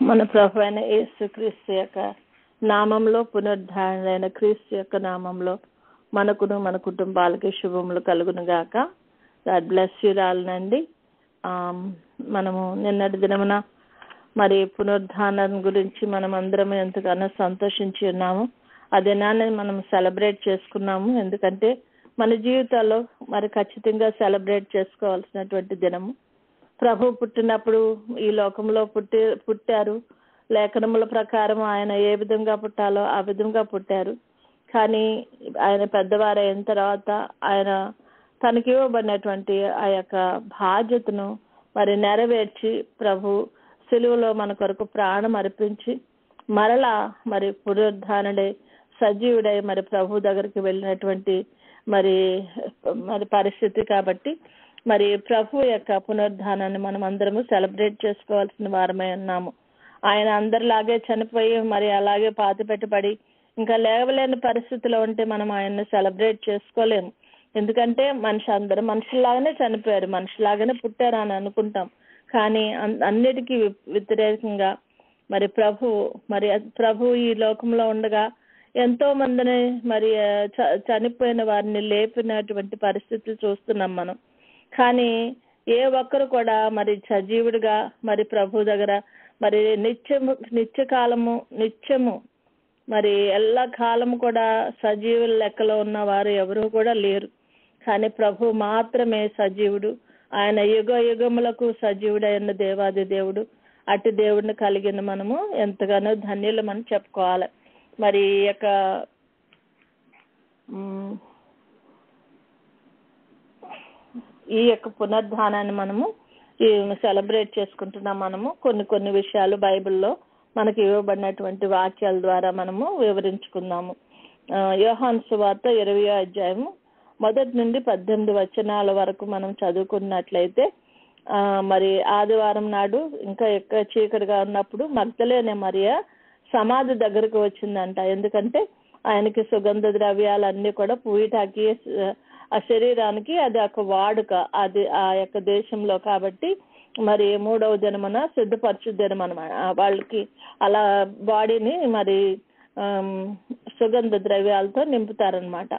మన ప్రభు అయిన యేసుక్రీస్తు యొక్క నామంలో పునరుద్ధారణైన క్రీస్తు యొక్క నామంలో మనకును మన కుటుంబాలకి శుభములు కలుగును గాక. గాడ్ బ్లెస్ యు రాలనండి. మనము నిన్నటి దినమున మరి పునరుద్ధానం గురించి మనం అందరం ఎంతగానో సంతోషించి ఉన్నాము. ఆ దినాన్ని మనం సెలబ్రేట్ చేసుకున్నాము. ఎందుకంటే మన జీవితాల్లో మరి ఖచ్చితంగా సెలబ్రేట్ చేసుకోవాల్సినటువంటి దినము. ప్రభు పుట్టినప్పుడు ఈ లోకంలో పుట్టారు. లేఖనముల ప్రకారం ఆయన ఏ విధంగా పుట్టాలో ఆ విధంగా పుట్టారు. కానీ ఆయన పెద్దవారు అయిన తర్వాత ఆయన తనకి ఇవ్వబడినటువంటి ఆ యొక్క బాధ్యతను మరి నెరవేర్చి ప్రభు సిలువలో మన కొరకు ప్రాణం అర్పించి మరలా మరి పునరుద్ధానుడై సజీవుడై మరి ప్రభు దగ్గరికి వెళ్ళినటువంటి మరి పరిస్థితి. కాబట్టి మరి ప్రభు యొక్క పునరుద్ధానాన్ని మనం అందరము సెలబ్రేట్ చేసుకోవాల్సిన వారమై ఉన్నాము. ఆయన అందరిలాగే చనిపోయి మరి అలాగే పాతిపెట్టబడి ఇంకా లేవలేని పరిస్థితిలో ఉంటే మనం ఆయన్ని సెలబ్రేట్ చేసుకోలేము. ఎందుకంటే అందరూ మనుషులాగానే చనిపోయారు, మనుషులాగానే పుట్టారు అని అనుకుంటాం. కానీ అన్నిటికీ వ్యతిరేకంగా మరి ప్రభు ఈ లోకంలో ఉండగా ఎంతో మందిని మరి చనిపోయిన వారిని లేపినటువంటి పరిస్థితులు చూస్తున్నాం మనం. కానీ ఏ ఒక్కరు కూడా మరి సజీవుడిగా మరి ప్రభు దగ్గర మరి నిత్యము మరి ఎల్ల కాలము కూడా సజీవుల లెక్కలో ఉన్న వారు ఎవరు కూడా లేరు. కానీ ప్రభు మాత్రమే సజీవుడు. ఆయన యుగ యుగములకు సజీవుడైన దేవాది దేవుడు. అటు దేవుడిని కలిగిన మనము ఎంతగానో ధన్యులమని చెప్పుకోవాలి. మరి ఈ యొక్క పునరుద్ధానాన్ని మనము సెలబ్రేట్ చేసుకుంటున్నాం. మనము కొన్ని విషయాలు బైబిల్లో మనకి ఇవ్వబడినటువంటి వాక్యాల ద్వారా మనము వివరించుకుందాము. యోహాను సువార్త 20వ అధ్యాయము 1 నుండి 18 వచనాల వరకు మనం చదువుకున్నట్లయితే మరి ఆదివారం నాడు ఇంకా ఎక్కువ చీకటిగా ఉన్నప్పుడు మగ్దలేనే మరియ సమాధి దగ్గరకు వచ్చిందంట. ఎందుకంటే ఆయనకి సుగంధ ద్రవ్యాలన్నీ కూడా పూయటానికి ఆ శరీరానికి అది ఒక వాడుక, అది ఆ యొక్క దేశంలో. కాబట్టి మరి 3వ దినమున సిద్ధపరచు దినమనమాట. వాళ్ళకి అలా బాడీని మరి సుగంధ ద్రవ్యాలతో నింపుతారనమాట.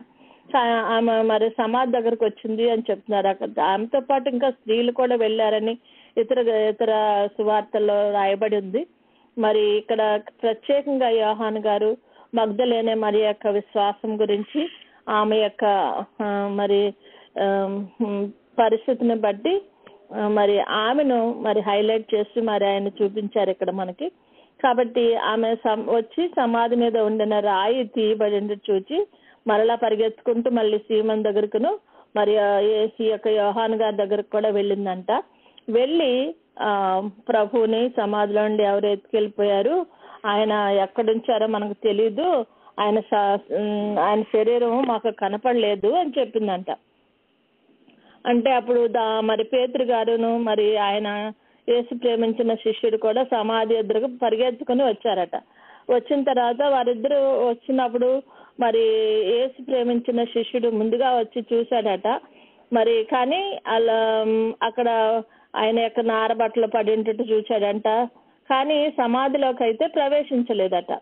ఆమె మరి సమాధి దగ్గరకు వచ్చింది అని చెప్తున్నారు. అక్కడ ఆమెతో పాటు ఇంకా స్త్రీలు కూడా వెళ్ళారని ఇతర సువార్తల్లో రాయబడి ఉంది. మరి ఇక్కడ ప్రత్యేకంగా యోహాను గారు మగ్దలేనే మరి యొక్క విశ్వాసం గురించి, ఆమె యొక్క మరి పరిస్థితిని బట్టి మరి ఆమెను మరి హైలైట్ చేసి మరి ఆయన చూపించారు ఇక్కడ మనకి. కాబట్టి ఆమె వచ్చి సమాధి మీద ఉండిన రాయి తీయబడి చూచి మరలా పరిగెత్తుకుంటూ మళ్ళీ సీమన్ దగ్గరకును మరి ఈ యొక్క యోహాను గారి దగ్గరకు కూడా వెళ్ళిందంట. వెళ్ళి ప్రభువుని సమాధిలో నుండి ఎవరు ఎత్తుకెళ్ళిపోయారు, ఆయన ఎక్కడుంచారో మనకు తెలీదు, ఆయన శరీరం మాకు కనపడలేదు అని చెప్పిందంట. అంటే అప్పుడు మరి పేతురు గారును మరి ఆయన యేసు ప్రేమించిన శిష్యుడు కూడా సమాధి ఎదురుకు పరిగెత్తుకుని వచ్చారట. వచ్చిన తర్వాత వారిద్దరు వచ్చినప్పుడు మరి యేసు ప్రేమించిన శిష్యుడు ముందుగా వచ్చి చూశాడట. మరి కానీ అలా అక్కడ ఆయన యొక్క నారబట్టలు పడింటట్టు చూశాడంట. కానీ సమాధిలోకి అయితే ప్రవేశించలేదట.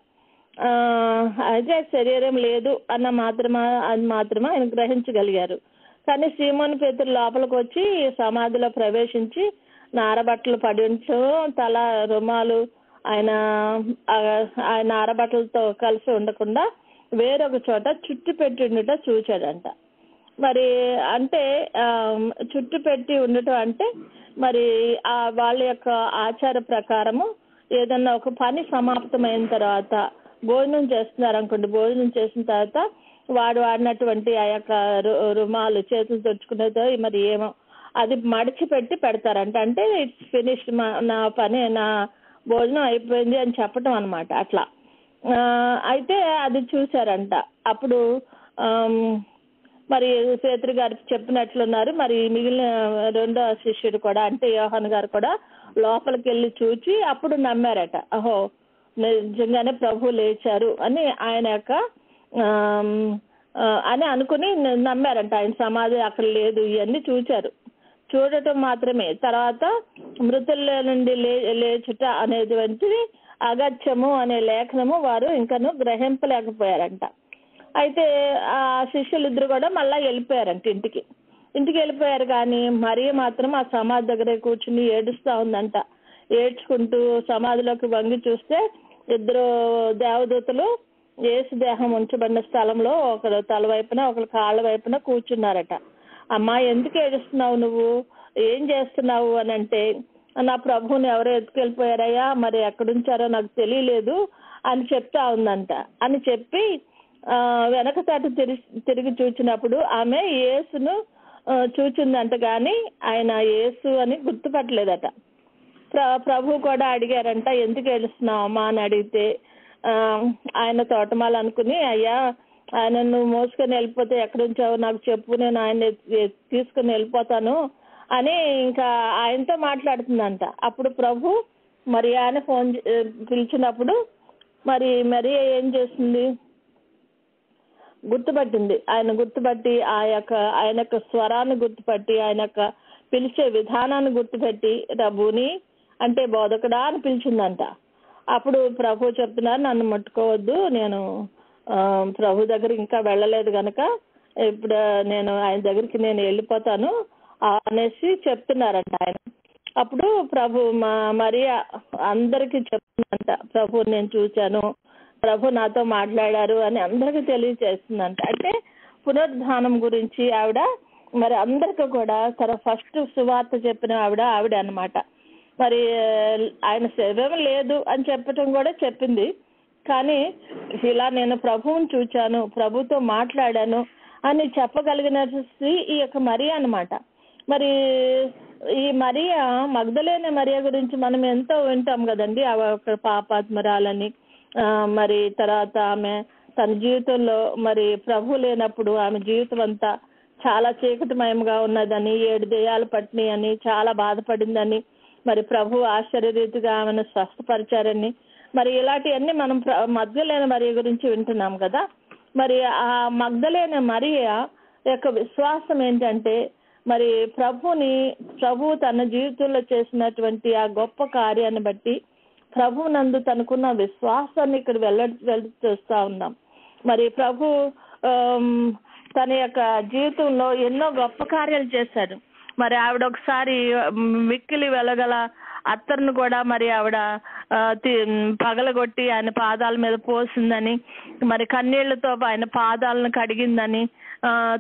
అయితే శరీరం లేదు అది మాత్రమే ఆయన గ్రహించగలిగారు. కానీ సీమోను పేతురు లోపలికి వచ్చి సమాధిలో ప్రవేశించి నారబట్టలు పడించడం, తల రుమాలు ఆయన నారబట్టలతో కలిసి ఉండకుండా వేరొక చోట చుట్టు పెట్టి ఉండటం చూచాడంట. మరి అంటే చుట్టు పెట్టి ఉండటం అంటే మరి వాళ్ళ యొక్క ఆచార ప్రకారము ఏదన్నా ఒక పని సమాప్తమైన తర్వాత భోజనం చేస్తున్నారు అనుకోండి, భోజనం చేసిన తర్వాత వాడినటువంటి ఆ యొక్క రుమాలు చేతులు తుడుచుకునేదో మరి ఏమో అది మడిచి పెడతారంట. అంటే ఇట్స్ ఫినిష్డ్, నా పని, నా భోజనం అయిపోయింది అని చెప్పటం అనమాట. అట్లా అయితే అది చూశారంట. అప్పుడు మరి పేతురు గారు చెప్పినట్లున్నారు. మరి మిగిలిన 2వ శిష్యుడు కూడా అంటే యోహాను గారు కూడా లోపలికి వెళ్ళి చూచి అప్పుడు నమ్మారట. అహో నిజంగానే ప్రభు లేచారు అని ఆయన యొక్క అని అనుకుని నమ్మారంట. ఆయన సమాధి అక్కడ లేదు, ఇవన్నీ చూచారు. చూడటం మాత్రమే, తర్వాత మృతుల్లో నుండి లేచుట అనేటువంటిది అగత్యము అనే లేఖనము వారు ఇంకను గ్రహింపలేకపోయారంట. అయితే ఆ శిష్యులిద్దరు కూడా మళ్ళా వెళ్ళిపోయారంట ఇంటికి వెళ్ళిపోయారు. కానీ మరియ మాత్రం ఆ సమాధి దగ్గరే కూర్చుని ఏడుస్తా ఉందంట. ఏడ్చుకుంటూ సమాధిలోకి వంగి చూస్తే ఇద్దరు దేవదూతలు యేసు దేహం ఉంచబడిన స్థలంలో ఒకరు తల వైపున ఒకరు కాళ్ళ వైపున కూర్చున్నారట. అమ్మా, ఎందుకు ఏడుస్తున్నావు, నువ్వు ఏం చేస్తున్నావు అని అంటే, నా ప్రభువుని ఎవరో ఎత్తుకెళ్ళిపోయారయ్యా, మరి ఎక్కడుంచారో నాకు తెలియలేదు అని చెప్తా ఉందంట. అని చెప్పి వెనక తట్టు తిరిగి చూచినప్పుడు ఆమె యేసును చూచిందంట, కానీ ఆయన యేసు అని గుర్తుపట్టలేదట. ప్రభు కూడా అడిగారంట, ఎందుకు ఏడుస్తున్నావు అమ్మా అని అడిగితే ఆయన తోటమాల అనుకుని, అయ్యా ఆయన నువ్వు మోసుకొని వెళ్ళిపోతే ఎక్కడుంచావు నాకు చెప్పు, నేను ఆయన తీసుకుని వెళ్ళిపోతాను అని ఇంకా ఆయనతో మాట్లాడుతుందంట. అప్పుడు ప్రభు మరియాని పిలిచినప్పుడు మరి ఏం చేస్తుంది, గుర్తుపట్టింది. ఆయన గుర్తుపట్టి ఆయన యొక్క స్వరాన్ని గుర్తుపట్టి ఆయన యొక్క పిలిచే విధానాన్ని గుర్తుపెట్టి రబ్బూని అంటే బోధకుడా అని పిలిచిందంట. అప్పుడు ప్రభు చెప్తున్నారు, నన్ను ముట్టుకోవద్దు, నేను ప్రభు దగ్గర ఇంకా వెళ్ళలేదు కనుక ఇప్పుడు నేను ఆయన దగ్గరికి నేను వెళ్ళిపోతాను అనేసి చెప్తున్నారంట ఆయన. అప్పుడు ప్రభు మరియా అందరికీ చెప్తుందంట, ప్రభు నేను చూశాను, ప్రభు నాతో మాట్లాడారు అని అందరికీ తెలియజేస్తుందంట. అంటే పునరుద్ధానం గురించి ఆవిడ మరి అందరికీ కూడా ఫస్ట్ సువార్త చెప్పిన ఆవిడ అన్నమాట. మరి ఆయన శరీరం లేదు అని చెప్పటం కూడా చెప్పింది, కానీ ఇలా నేను ప్రభువుని చూచాను, ప్రభుతో మాట్లాడాను అని చెప్పగలిగిన స్త్రీ ఈ యొక్క మరియా అన్నమాట. మరి ఈ మరియా మగ్దలేనే మరియా గురించి మనం ఎంతో వింటాం కదండి, ఒక పాపాత్మరాలని. మరి తర్వాత ఆమె తన జీవితంలో మరి ప్రభు లేనప్పుడు ఆమె జీవితం అంతా చాలా చీకటిమయంగా ఉన్నదని, 7 దెయ్యాలు పట్టినాయి అని చాలా బాధపడిందని, మరి ప్రభు ఆశ్చర్యరీతిగా ఆమెను స్వస్థపరిచారని, మరి ఇలాంటివన్నీ మనం మగ్దలేనే మరియ గురించి వింటున్నాం కదా. మరి ఆ మగ్దలేనే మరియ యొక్క విశ్వాసం ఏంటంటే, మరి ప్రభు తన జీవితంలో చేసినటువంటి ఆ గొప్ప కార్యాన్ని బట్టి ప్రభు నందు తనకున్న విశ్వాసాన్ని ఇక్కడ వెల్లడి చేస్తా ఉన్నాం. మరి ప్రభు తన యొక్క జీవితంలో ఎన్నో గొప్ప కార్యాలు చేశాడు. మరి ఆవిడ ఒకసారి మిక్కిలి వెలగల అత్తరును కూడా మరి ఆవిడ పగలగొట్టి ఆయన పాదాల మీద పోసిందని, మరి కన్నీళ్లతో ఆయన పాదాలను కడిగిందని,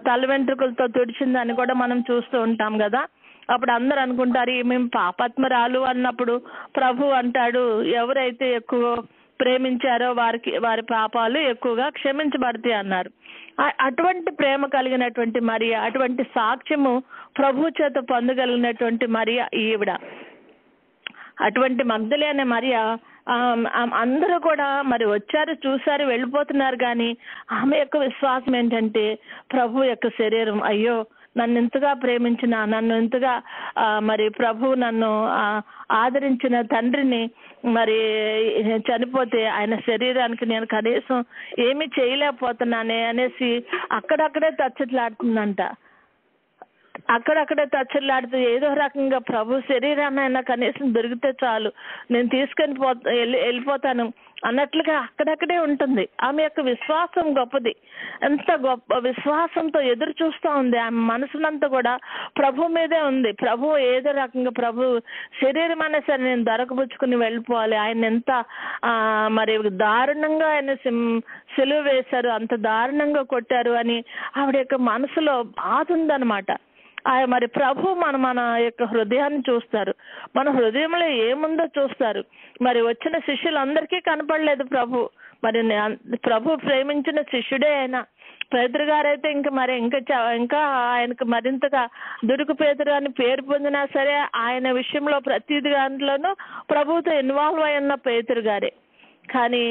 తల వెంట్రుకలతో తుడిచిందని కూడా మనం చూస్తూ ఉంటాం కదా. అప్పుడు అందరు అనుకుంటారు మేము పాపాత్మరాలు అన్నప్పుడు ప్రభు అంటాడు, ఎవరైతే ఎక్కువ ప్రేమించారో వారి పాపాలు ఎక్కువగా క్షమించబడతాయి అన్నారు. అటువంటి ప్రేమ కలిగినటువంటి మరియా, అటువంటి సాక్ష్యము ప్రభు చేత పొందగలిగినటువంటి మరియా ఈవిడ. అటువంటి మగ్దలేనే మరియా అందరూ కూడా మరి వచ్చారు, చూశారు, వెళ్ళిపోతున్నారు. కానీ ఆమె యొక్క విశ్వాసం ఏంటంటే, ప్రభు యొక్క శరీరం, అయ్యో నన్ను ఇంతగా ప్రేమించిన, నన్ను ఇంతగా మరి ప్రభు నన్ను ఆదరించిన తండ్రిని మరి చనిపోతే ఆయన శరీరానికి నేను కనీసం ఏమీ చేయలేకపోతున్నానే అనేసి అక్కడక్కడే తచ్చట్లాడుతుందంట. అక్కడక్కడే తచ్చట్లాడుతూ ఏదో రకంగా ప్రభు శరీరాన్ని అయినా కనీసం దొరికితే చాలు, నేను తీసుకొని వెళ్ళిపోతాను అన్నట్లుగా అక్కడక్కడే ఉంటుంది. ఆమె యొక్క విశ్వాసం గొప్పది. ఎంత గొప్ప విశ్వాసంతో ఎదురు చూస్తూ ఉంది. ఆమె మనసునంతా కూడా ప్రభు మీదే ఉంది. ప్రభు ఏదో రకంగా ప్రభు శరీరం అయినా సరే నేను దొరకబుచ్చుకుని వెళ్ళిపోవాలి. ఆయన ఎంత మరి దారుణంగా ఆయన సిలువ వేశారు, అంత దారుణంగా కొట్టారు అని ఆవిడ యొక్క మనసులో బాధ ఉందన్నమాట. మరి ప్రభు మన యొక్క హృదయాన్ని చూస్తారు, మన హృదయంలో ఏముందో చూస్తారు. మరి వచ్చిన శిష్యులందరికీ కనపడలేదు ప్రభు. మరి ప్రభు ప్రేమించిన శిష్యుడే ఆయన. పేతురు గారైతే ఇంకా ఆయనకు మరింతగా దురుకు పేతురు అని పేరు పొందినా సరే ఆయన విషయంలో ప్రతి దాంట్లోనూ ప్రభుతో ఇన్వాల్వ్ అయి ఉన్న పేతురు గారే. కానీ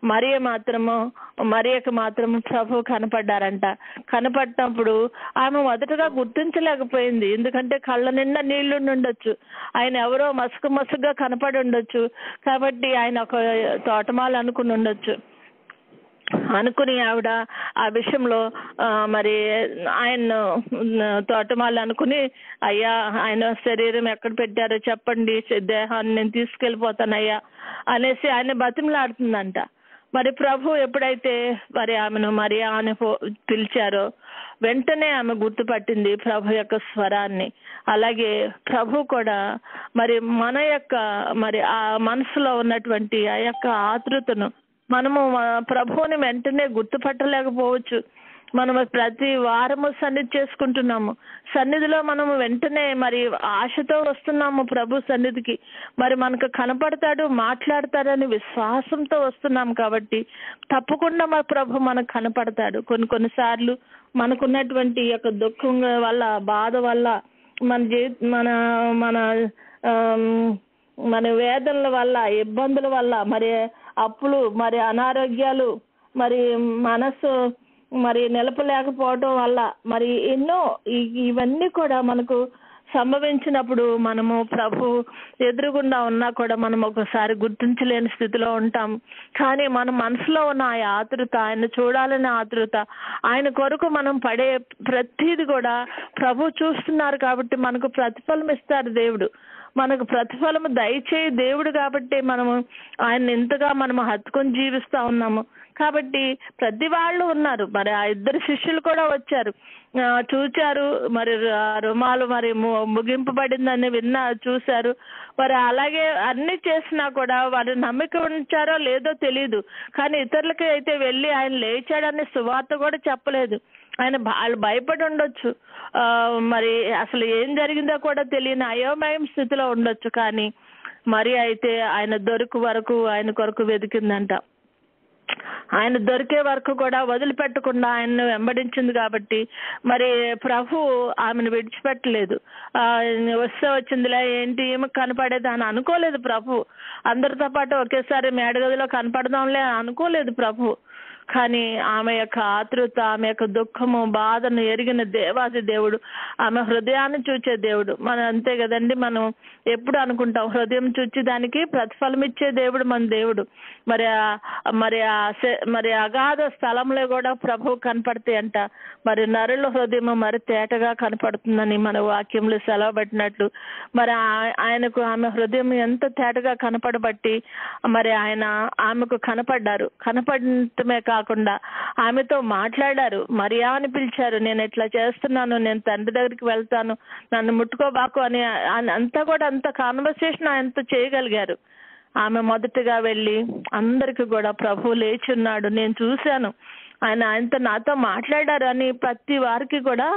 మరియకు మాత్రము ప్రభు కనపడ్డారంట. కనపడినప్పుడు ఆమె మొదటగా గుర్తించలేకపోయింది, ఎందుకంటే కళ్ళ నిండా నీళ్లు ఉండొచ్చు, ఆయన ఎవరో మసుగుగా కనపడి ఉండొచ్చు, కాబట్టి ఆయన ఒక తోటమాల అనుకుని ఉండొచ్చు. అనుకుని ఆవిడ ఆ విషయంలో మరి ఆయన తోటమాలు అనుకుని, అయ్యా ఆయన శరీరం ఎక్కడ పెట్టారో చెప్పండి, దేహాన్ని నేను తీసుకెళ్ళిపోతానయ్యా అనేసి ఆయన బతిమలాడుతుందంట. మరి ప్రభు ఎప్పుడైతే మరి ఆమెను మరియా అని పిలిచారో వెంటనే ఆమె గుర్తుపట్టింది ప్రభు యొక్క స్వరాన్ని. అలాగే ప్రభు కూడా మరి మన యొక్క మరి ఆ మనసులో ఉన్నటువంటి ఆ యొక్క ఆతృతను మనము ప్రభువుని వెంటనే గుర్తుపట్టలేకపోవచ్చు. మనము ప్రతి వారము సన్నిధి చేసుకుంటున్నాము. సన్నిధిలో మనము వెంటనే మరి ఆశతో వస్తున్నాము ప్రభు సన్నిధికి. మరి మనకు కనపడతాడు, మాట్లాడతాడని విశ్వాసంతో వస్తున్నాం కాబట్టి తప్పకుండా మా ప్రభు మనకు కనపడతాడు. కొన్నిసార్లు మనకున్నటువంటి యొక్క దుఃఖం వల్ల, బాధ వల్ల, మన మన మన వేదనల వల్ల, ఇబ్బందుల వల్ల, మరి అప్పులు, మరి అనారోగ్యాలు, మరి మనసు మరి నిలపలేకపోవటం వల్ల, మరి ఎన్నో ఇవన్నీ కూడా మనకు సంభవించినప్పుడు మనము ప్రభు ఎదురుగుండా ఉన్నా కూడా మనం ఒకసారి గుర్తించలేని స్థితిలో ఉంటాం. కానీ మన మనసులో ఉన్న ఆ ఆతృత, ఆయన చూడాలనే ఆతృత, ఆయన కొరకు మనం పడే ప్రతిది కూడా ప్రభు చూస్తున్నారు కాబట్టి మనకు ప్రతిఫలం ఇస్తారు దేవుడు. మనకు ప్రతిఫలం దయచేయి దేవుడు కాబట్టి మనము ఆయన ఇంతగా మనము హత్తుకొని జీవిస్తా ఉన్నాము. కాబట్టి ప్రతి వాళ్ళు ఉన్నారు. మరి ఆ ఇద్దరు శిష్యులు కూడా వచ్చారు, చూచారు, మరి రుమాలు మరి ముగింపబడిందని చూశారు. మరి అలాగే అన్ని చేసినా కూడా వారు నమ్మిక ఉంచారో లేదో తెలియదు. కానీ ఇతరులకి అయితే వెళ్ళి ఆయన లేచాడని సువార్త కూడా చెప్పలేదు. వాళ్ళు భయపడి ఉండొచ్చు, మరి అసలు ఏం జరిగిందో కూడా తెలియని అయోమయం స్థితిలో ఉండొచ్చు. కానీ మరి అయితే ఆయన దొరికి వరకు ఆయన కొరకు వెతికిందంట. ఆయన దొరికే వరకు కూడా వదిలిపెట్టకుండా ఆయన్ను వెంబడించింది కాబట్టి మరి ప్రభు ఆమెను విడిచిపెట్టలేదు. వస్తే వచ్చిందిలే, ఏంటి ఏమి కనపడేది అని అనుకోలేదు ప్రభు. అందరితో పాటు ఒకేసారి మేడగదిలో కనపడదాంలే అనుకోలేదు ప్రభు. కానీ ఆమె యొక్క ఆతృత, ఆమె యొక్క దుఃఖము, బాధను ఎరిగిన దేవాది దేవుడు, ఆమె హృదయాన్ని చూచే దేవుడు. మనం అంతే కదండి, మనం ఎప్పుడు అనుకుంటాం హృదయం చూచి దానికి ప్రతిఫలం ఇచ్చే దేవుడు మన దేవుడు. మరి అగాధ స్థలంలో కూడా ప్రభు కనపడతాయి అంట. మరి నరుల హృదయం మరి తేటగా కనపడుతుందని మన వాక్యంలో సెలవు పెట్టినట్లు మరి ఆయనకు ఆమె హృదయం ఎంత తేటగా కనపడబట్టి మరి ఆయన ఆమెకు కనపడ్డారు. కనపడటమే కాకుండా ఆమెతో మాట్లాడారు, మరియా అని పిలిచారు. నేను ఇట్లా చేస్తున్నాను, నేను తండ్రి దగ్గరికి వెళ్తాను, నన్ను ముట్టుకోబాకు అని అంతా కూడా అంత కాన్వర్సేషన్ ఆయనతో చేయగలిగారు. ఆమె మొదటగా వెళ్ళి అందరికి కూడా ప్రభు లేచి ఉన్నాడు, నేను చూశాను, ఆయనతో నాతో మాట్లాడారు అని ప్రతి వారికి కూడా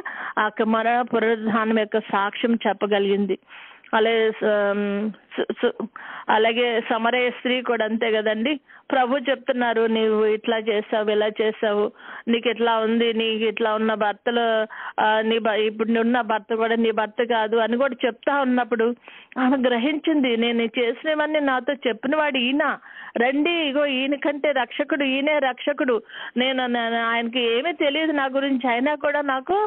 ఆ మరణ పునరుద్ధానం యొక్క సాక్ష్యం చెప్పగలిగింది. అలాగే సమరయ స్త్రీ కూడా అంతే కదండి. ప్రభు చెప్తున్నారు, నీవు ఇట్లా చేసావు, ఇలా చేసావు, నీకు ఇట్లా ఉంది, నీకు ఇట్లా ఉన్న భర్తలు ఇప్పుడు ఉన్న భర్త కూడా నీ భర్త కాదు అని కూడా చెప్తా ఉన్నప్పుడు ఆమె గ్రహించింది, నేను చేసినవన్నీ నాతో చెప్పిన వాడు ఈయన, రండి ఇగో ఈయన కంటే రక్షకుడు, ఈయనే రక్షకుడు, నేను ఆయనకి ఏమీ తెలియదు నా గురించి, అయినా కూడా నాకు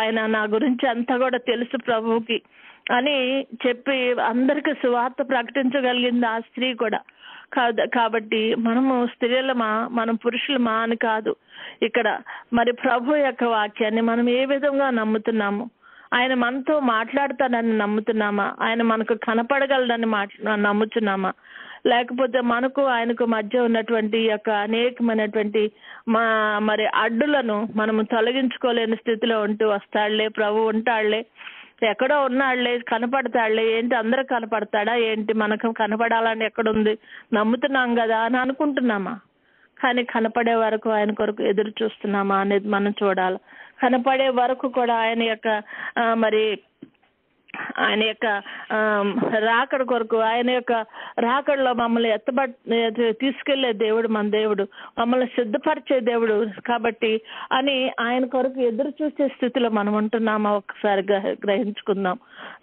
ఆయన నా గురించి అంతా కూడా తెలుసు ప్రభువుకి అని చెప్పి అందరికి సువార్త ప్రకటించగలిగింది ఆ స్త్రీ కూడా. కాబట్టి మనము స్త్రీలమా, మనం పురుషులమా అని కాదు. ఇక్కడ మరి ప్రభు యొక్క వాక్యాన్ని మనం ఏ విధంగా నమ్ముతున్నాము? ఆయన మనతో మాట్లాడతాడని నమ్ముతున్నామా? ఆయన మనకు కనపడగలడని నమ్ముతున్నామా? లేకపోతే మనకు ఆయనకు మధ్య ఉన్నటువంటి యొక్క అనేకమైనటువంటి మరి అడ్డులను మనము తొలగించుకోలేని స్థితిలో ఉంటూ వస్తాడులే ప్రభు, ఉంటాడులే, ఎక్కడో ఉన్నాడులే, కనపడతాడులే, ఏంటి అందరూ కనపడతాడా ఏంటి, మనకు కనపడాలని ఎక్కడుంది, నమ్ముతున్నాం కదా అని అనుకుంటున్నామా? కానీ కనపడే వరకు ఆయన కొరకు ఎదురు చూస్తున్నామా అనేది మనం చూడాలి. కనపడే వరకు కూడా ఆయన యొక్క రాకడ కొరకు, ఆయన యొక్క రాకడలో మమ్మల్ని తీసుకెళ్లే దేవుడు మన దేవుడు, మమ్మల్ని సిద్ధపరిచే దేవుడు కాబట్టి అని ఆయన కొరకు ఎదురు చూసే స్థితిలో మనం ఉంటున్నామా ఒకసారి గ్రహించుకుందాం.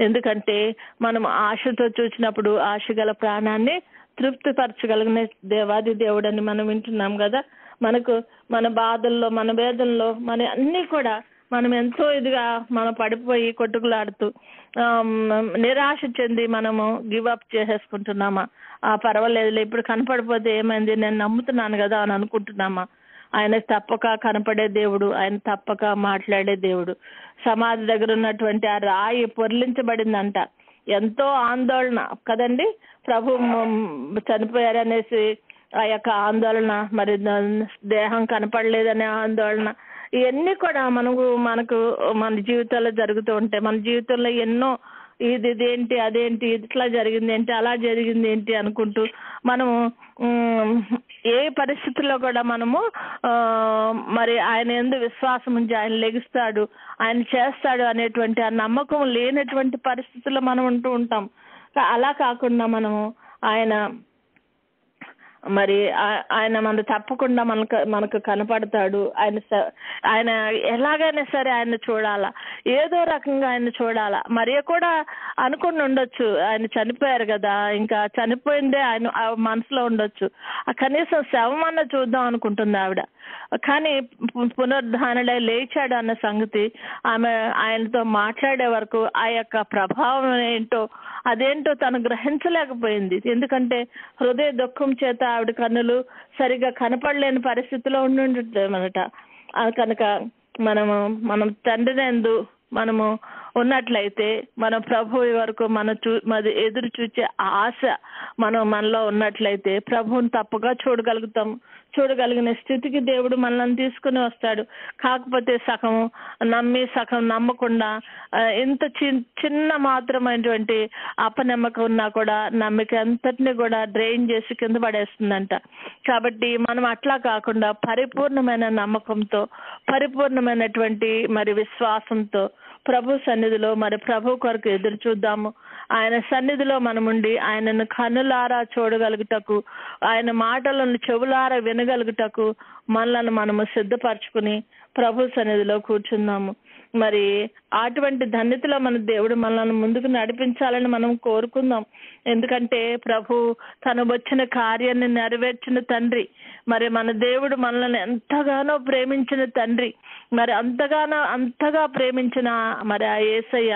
ఎందుకంటే మనం ఆశతో చూసినప్పుడు ఆశ గల ప్రాణాన్ని తృప్తిపరచగలిగిన దేవాది దేవుడని మనం వింటున్నాం కదా. మనకు మన బాధల్లో, మన వేదనలో, మన అన్నీ కూడా మనం ఎంతో ఇదిగా మనం పడిపోయి కొట్టుకులాడుతూ నిరాశ చెంది మనము గివ్ అప్ చేసేసుకుంటున్నామా? పర్వాలేదులే, ఇప్పుడు కనపడిపోతే ఏమైంది, నేను నమ్ముతున్నాను కదా అని అనుకుంటున్నామా? ఆయన తప్పక కనపడే దేవుడు, ఆయన తప్పక మాట్లాడే దేవుడు. సమాధి దగ్గర ఉన్నటువంటి ఆ రాయి పొర్లించబడిందంట. ఎంతో ఆందోళన కదండి, ప్రభు చనిపోయారనేసి ఆ యొక్క ఆందోళన, మరి దేహం కనపడలేదనే ఆందోళన, ఇవన్నీ కూడా మనకు మన జీవితాల్లో జరుగుతూ ఉంటాయి. మన జీవితంలో ఎన్నో ఇదేంటి అదేంటి, ఇట్లా జరిగింది ఏంటి, అలా జరిగింది ఏంటి అనుకుంటూ మనము ఏ పరిస్థితుల్లో కూడా మనము మరి ఆయన యందు విశ్వాసం ఉంచి ఆయన లెగిస్తాడు, ఆయన చేస్తాడు అనేటువంటి ఆ నమ్మకం లేనటువంటి పరిస్థితుల్లో మనం ఉంటూ ఉంటాం. అలా కాకుండా మనము ఆయన మన తప్పకుండా మనకు కనపడతాడు. ఆయన ఎలాగైనా సరే ఆయన చూడాలా, ఏదో రకంగా ఆయన చూడాలా. మరియ కూడా అనుకుని ఉండొచ్చు, ఆయన చనిపోయారు కదా, ఇంకా చనిపోయిందే ఆయన మనసులో ఉండొచ్చు, కనీసం శవమన్నా చూద్దాం అనుకుంటుంది ఆవిడ. కానీ పునరుద్ధానుడై లేచాడు అన్న సంగతి ఆమె ఆయనతో మాట్లాడే వరకు ఆ యొక్క ప్రభావం అదేంటో తను గ్రహించలేకపోయింది. ఎందుకంటే హృదయ దుఃఖం చేత ఆవిడ కన్నులు సరిగా కనపడలేని పరిస్థితిలో ఉండుంటామన్నట. కనుక మనం తండ్రిని యందు మనము ఉన్నట్లయితే, మన ప్రభు వరకు మరి ఎదురు చూచే ఆశ మనలో ఉన్నట్లయితే ప్రభువుని తప్పగా చూడగలిగిన స్థితికి దేవుడు మనల్ని తీసుకుని వస్తాడు. కాకపోతే సగం నమ్మి సగం నమ్మకుండా ఇంత చిన్న మాత్రమైనటువంటి అపనమ్మకం ఉన్నా కూడా నమ్మిక అంతటిని కూడా డ్రైన్ చేసి కింద పడేస్తుందంట. కాబట్టి మనం అట్లా కాకుండా పరిపూర్ణమైన నమ్మకంతో, పరిపూర్ణమైనటువంటి మరి విశ్వాసంతో ప్రభు సన్నిధిలో మరి ప్రభు కొరకు ఎదురు చూద్దాము. ఆయన సన్నిధిలో మనముండి ఆయనను కన్నులారా చూడగలుగుటకు, ఆయన మాటలను చెవులారా వినగలుగుటకు మనలను మనము సిద్ధపరచుకుని ప్రభు సన్నిధిలో కూర్చుందాము. మరి అటువంటి ధన్యతలో మన దేవుడు మనల్ని ముందుకు నడిపించాలని మనం కోరుకుందాం. ఎందుకంటే ప్రభు తను వచ్చిన కార్యాన్ని నెరవేర్చిన తండ్రి, మరి మన దేవుడు మనల్ని ఎంతగానో ప్రేమించిన తండ్రి, మరి అంతగా ప్రేమించిన మరి ఆ యేసయ్య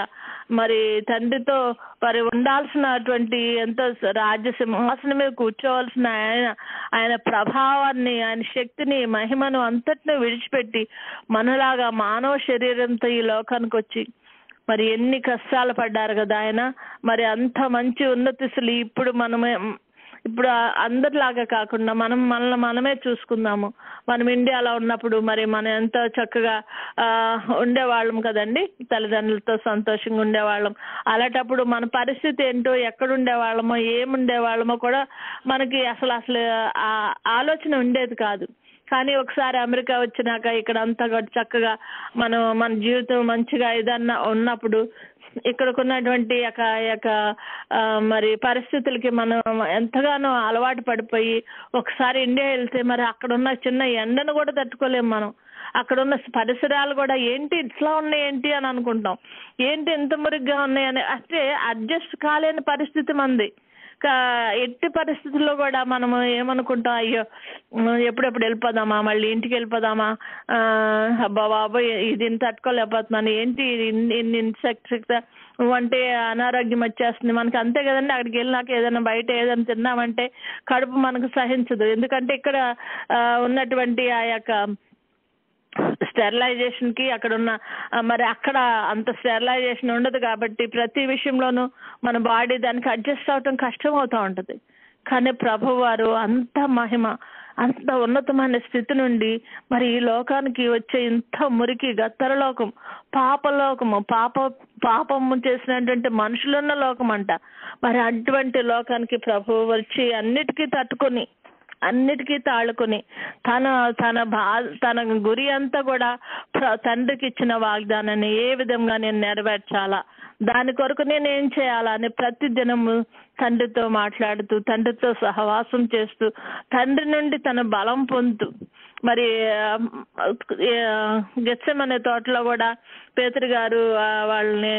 మరి తండ్రితో మరి ఉండాల్సినటువంటి ఎంతో రాజ్య సింహాసనం మీద కూర్చోవలసిన ఆయన ప్రభావాన్ని, ఆయన శక్తిని, మహిమను అంతటిని విడిచిపెట్టి మనలాగా మానవ శరీరంతో ఈ లోకానికి వచ్చి మరి ఎన్ని కష్టాలు పడ్డారు కదా ఆయన. మరి అంత మంచి ఉన్నతిస్తులు ఇప్పుడు అందరిలాగా కాకుండా మనమే చూసుకుందాము. మనం ఇండియాలో ఉన్నప్పుడు మరి మనం ఎంతో చక్కగా ఉండేవాళ్ళం కదండి, తల్లిదండ్రులతో సంతోషంగా ఉండేవాళ్ళం. అలాంటప్పుడు మన పరిస్థితి ఏంటో, ఎక్కడుండేవాళ్ళమో, ఏముండేవాళ్ళమో కూడా మనకి అసలు ఆలోచన ఉండేది కాదు. కానీ ఒకసారి అమెరికా వచ్చినాక ఇక్కడ అంతా చక్కగా మన జీవితం మంచిగా ఏదన్నా ఉన్నప్పుడు ఇక్కడకున్నటువంటి మరి పరిస్థితులకి మనం ఎంతగానో అలవాటు పడిపోయి ఒకసారి ఇండియా వెళ్తే మరి అక్కడున్న చిన్న ఎండను కూడా తట్టుకోలేము మనం. అక్కడున్న పరిసరాలు కూడా ఏంటి ఇట్లా ఉన్నాయి ఏంటి అని అనుకుంటాం, ఏంటి ఎంత మురిగ్గా ఉన్నాయని. అంటే అడ్జస్ట్ కాలేని పరిస్థితి మంది. ఎట్టి పరిస్థితుల్లో కూడా మనము ఏమనుకుంటాం, అయ్యో ఎప్పుడెప్పుడు వెళ్ళిపోదామా, మళ్ళీ ఇంటికి వెళ్ళిపోదామా, బాబోయ్ ఇది తట్టుకోలేకపోతున్నాను, ఏంటి ఇన్ని ఇన్సెక్ట్స్ అంటే అనారోగ్యం వచ్చేస్తుంది మనకి. అంతే కదండి, అక్కడికి వెళ్ళినాక ఏదైనా బయట ఏదైనా తిన్నామంటే కడుపు మనకు సహించదు. ఎందుకంటే ఇక్కడ ఉన్నటువంటి ఆ యొక్క స్టెరిలైజేషన్ కి మరి అక్కడ అంత స్టెరిలైజేషన్ ఉండదు కాబట్టి ప్రతి విషయంలోనూ మన బాడీ దానికి అడ్జస్ట్ అవటం కష్టం అవుతూ ఉంటుంది. కానీ ప్రభువారు అంత మహిమ, అంత ఉన్నతమైన స్థితి నుండి మరి ఈ లోకానికి వచ్చే ఇంత మురికి గత్తరలోకం, పాపలోకము, పాపము చేసినటువంటి మనుషులున్న లోకం అంట. మరి అటువంటి లోకానికి ప్రభువు వచ్చి అన్నిటికీ తాళుకుని తన గురి అంతా కూడా తండ్రికి ఇచ్చిన వాగ్దానాన్ని ఏ విధంగా నేను నెరవేర్చాలా, దాని కొరకు నేను ఏం చేయాలా అని ప్రతి దినము తండ్రితో మాట్లాడుతూ, తండ్రితో సహవాసం చేస్తూ, తండ్రి నుండి తన బలం పొందుతూ, మరి గెత్సెమనే తోటలో కూడా పేతురు గారు వాళ్ళని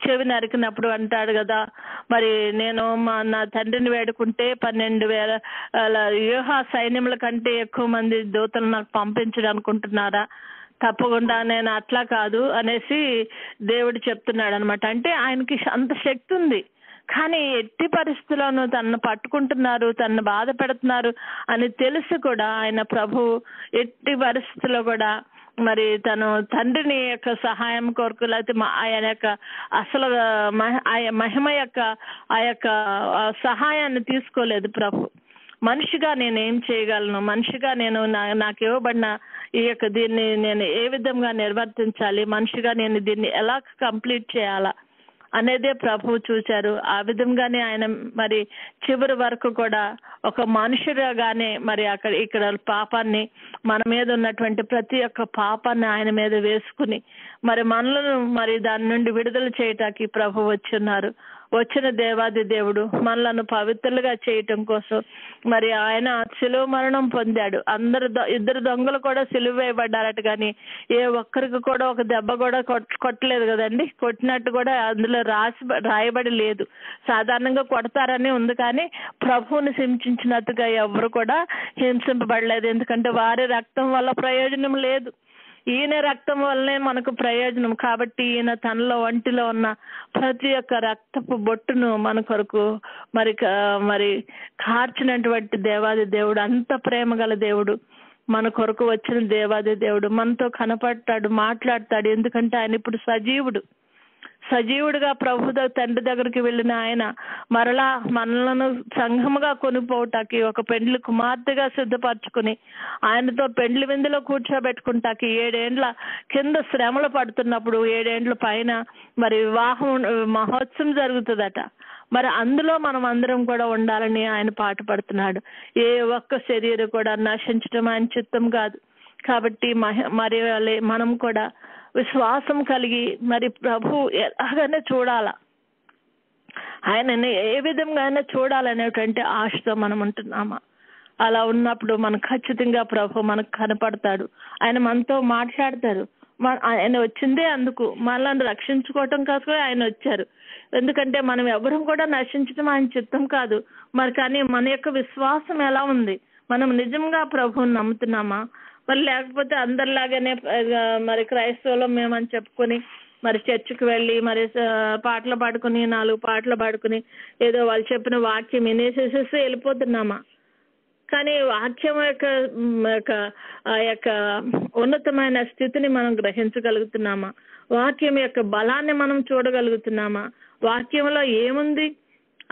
చెవి నరికినప్పుడు అంటాడు కదా, మరి నేను నా తండ్రిని వేడుకుంటే 12,000 వ్యూహ సైన్యముల కంటే ఎక్కువ మంది దూతలు నాకు పంపించడం అనుకుంటున్నారా, తప్పకుండా నేను అట్లా కాదు అనేసి దేవుడు చెప్తున్నాడు అనమాట. అంటే ఆయనకి అంత శక్తి ఉంది, కానీ ఎట్టి పరిస్థితుల్లోనూ తనను పట్టుకుంటున్నారు, తనను బాధ పెడుతున్నారు అని తెలిసి కూడా ఆయన ప్రభు ఎట్టి పరిస్థితుల్లో కూడా మరి తను తండ్రిని యొక్క సహాయం కొరకు, లేకపోతే ఆయన యొక్క అసలు మహిమ యొక్క ఆ యొక్క సహాయాన్ని తీసుకోలేదు ప్రభు. మనిషిగా నేను ఏం చేయగలను, మనిషిగా నేను నాకు ఇవ్వబడిన ఈ యొక్క దీన్ని నేను ఏ విధంగా నిర్వర్తించాలి, మనిషిగా నేను దీన్ని ఎలా కంప్లీట్ చేయాలా అనేదే ప్రభు చూశారు. ఆ విధంగానే ఆయన మరి చివరి వరకు కూడా ఒక మనుషులుగానే మరి ఇక్కడ పాపాన్ని, మన మీద ఉన్నటువంటి ప్రతి ఒక్క పాపాన్ని ఆయన మీద వేసుకుని మరి మనలను మరి దాని నుండి విడుదల చేయటానికి ప్రభు వచ్చిన్నారు. వచ్చిన దేవాది దేవుడు మనలను పవిత్రులుగా చేయటం కోసం మరి ఆయన సిలువ మరణం పొందాడు. ఇద్దరు దొంగలు కూడా సిలువ వేయబడ్డారట, కానీ ఏ ఒక్కరికి కూడా ఒక దెబ్బ కూడా కొట్టలేదు కదండి. కొట్టినట్టు కూడా అందులో రాయబడి లేదు. సాధారణంగా కొడతారని ఉంది, కానీ ప్రభువుని హింసించినట్టుగా ఎవరు కూడా హింసింపబడలేదు. ఎందుకంటే వారి రక్తం వల్ల ప్రయోజనం లేదు, ఈయన రక్తం వల్లనే మనకు ప్రయోజనం. కాబట్టి ఈయన తనలో ఒంటిలో ఉన్న ప్రతి ఒక్క రక్తపు బొట్టును మన కొరకు మరి కార్చినటువంటి దేవాది దేవుడు, అంత ప్రేమ గల దేవుడు, మన కొరకు వచ్చిన దేవాది దేవుడు మనతో కనపడతాడు, మాట్లాడతాడు. ఎందుకంటే ఆయన ఇప్పుడు సజీవుడిగా ప్రభు తండ్రి దగ్గరికి వెళ్ళిన ఆయన మరలా మనలను సంఘముగా కొనిపోవటానికి, ఒక పెండ్లి కుమార్తెగా సిద్ధపరచుకుని ఆయనతో పెండ్లి విందులో కూర్చోబెట్టుకుంటాకి 7 ఏండ్ల కింద శ్రమలు పడుతున్నప్పుడు 7 ఏండ్ల పైన మరి మహోత్సవం జరుగుతుందట. మరి అందులో మనం అందరం కూడా ఉండాలని ఆయన పాటు పడుతున్నాడు. ఏ ఒక్క శరీరం కూడా నశించడం ఆయన చిత్తం కాదు. కాబట్టి మరి మనం కూడా విశ్వాసం కలిగి మరి ప్రభు ఎలాగైనా చూడాలా, ఆయనని ఏ విధంగా అయినా చూడాలనేటువంటి ఆశతో మనం ఉంటున్నామా? అలా ఉన్నప్పుడు మనం ఖచ్చితంగా ప్రభు మనకు కనపడతాడు, ఆయన మనతో మాట్లాడతారు. ఆయన వచ్చిందే అందుకు, మనల్ని రక్షించుకోవటం కోసం ఆయన వచ్చారు. ఎందుకంటే మనం ఎవరం కూడా నశించడం ఆయన చిత్తం కాదు. మరి కానీ మన యొక్క విశ్వాసం ఎలా ఉంది? మనం నిజంగా ప్రభువుని నమ్ముతున్నామా? మరి లేకపోతే అందరిలాగానే మరి క్రైస్తవులు మేమని చెప్పుకొని మరి చర్చికి వెళ్ళి మరి పాటలు పాడుకుని 4 పాటలు పాడుకుని ఏదో వాళ్ళు చెప్పిన వాక్యం వినేసేసేసి వెళ్ళిపోతున్నామా? కానీ వాక్యం యొక్క ఉన్నతమైన స్థితిని మనం గ్రహించగలుగుతున్నామా? వాక్యం యొక్క బలాన్ని మనం చూడగలుగుతున్నామా? వాక్యంలో ఏముంది?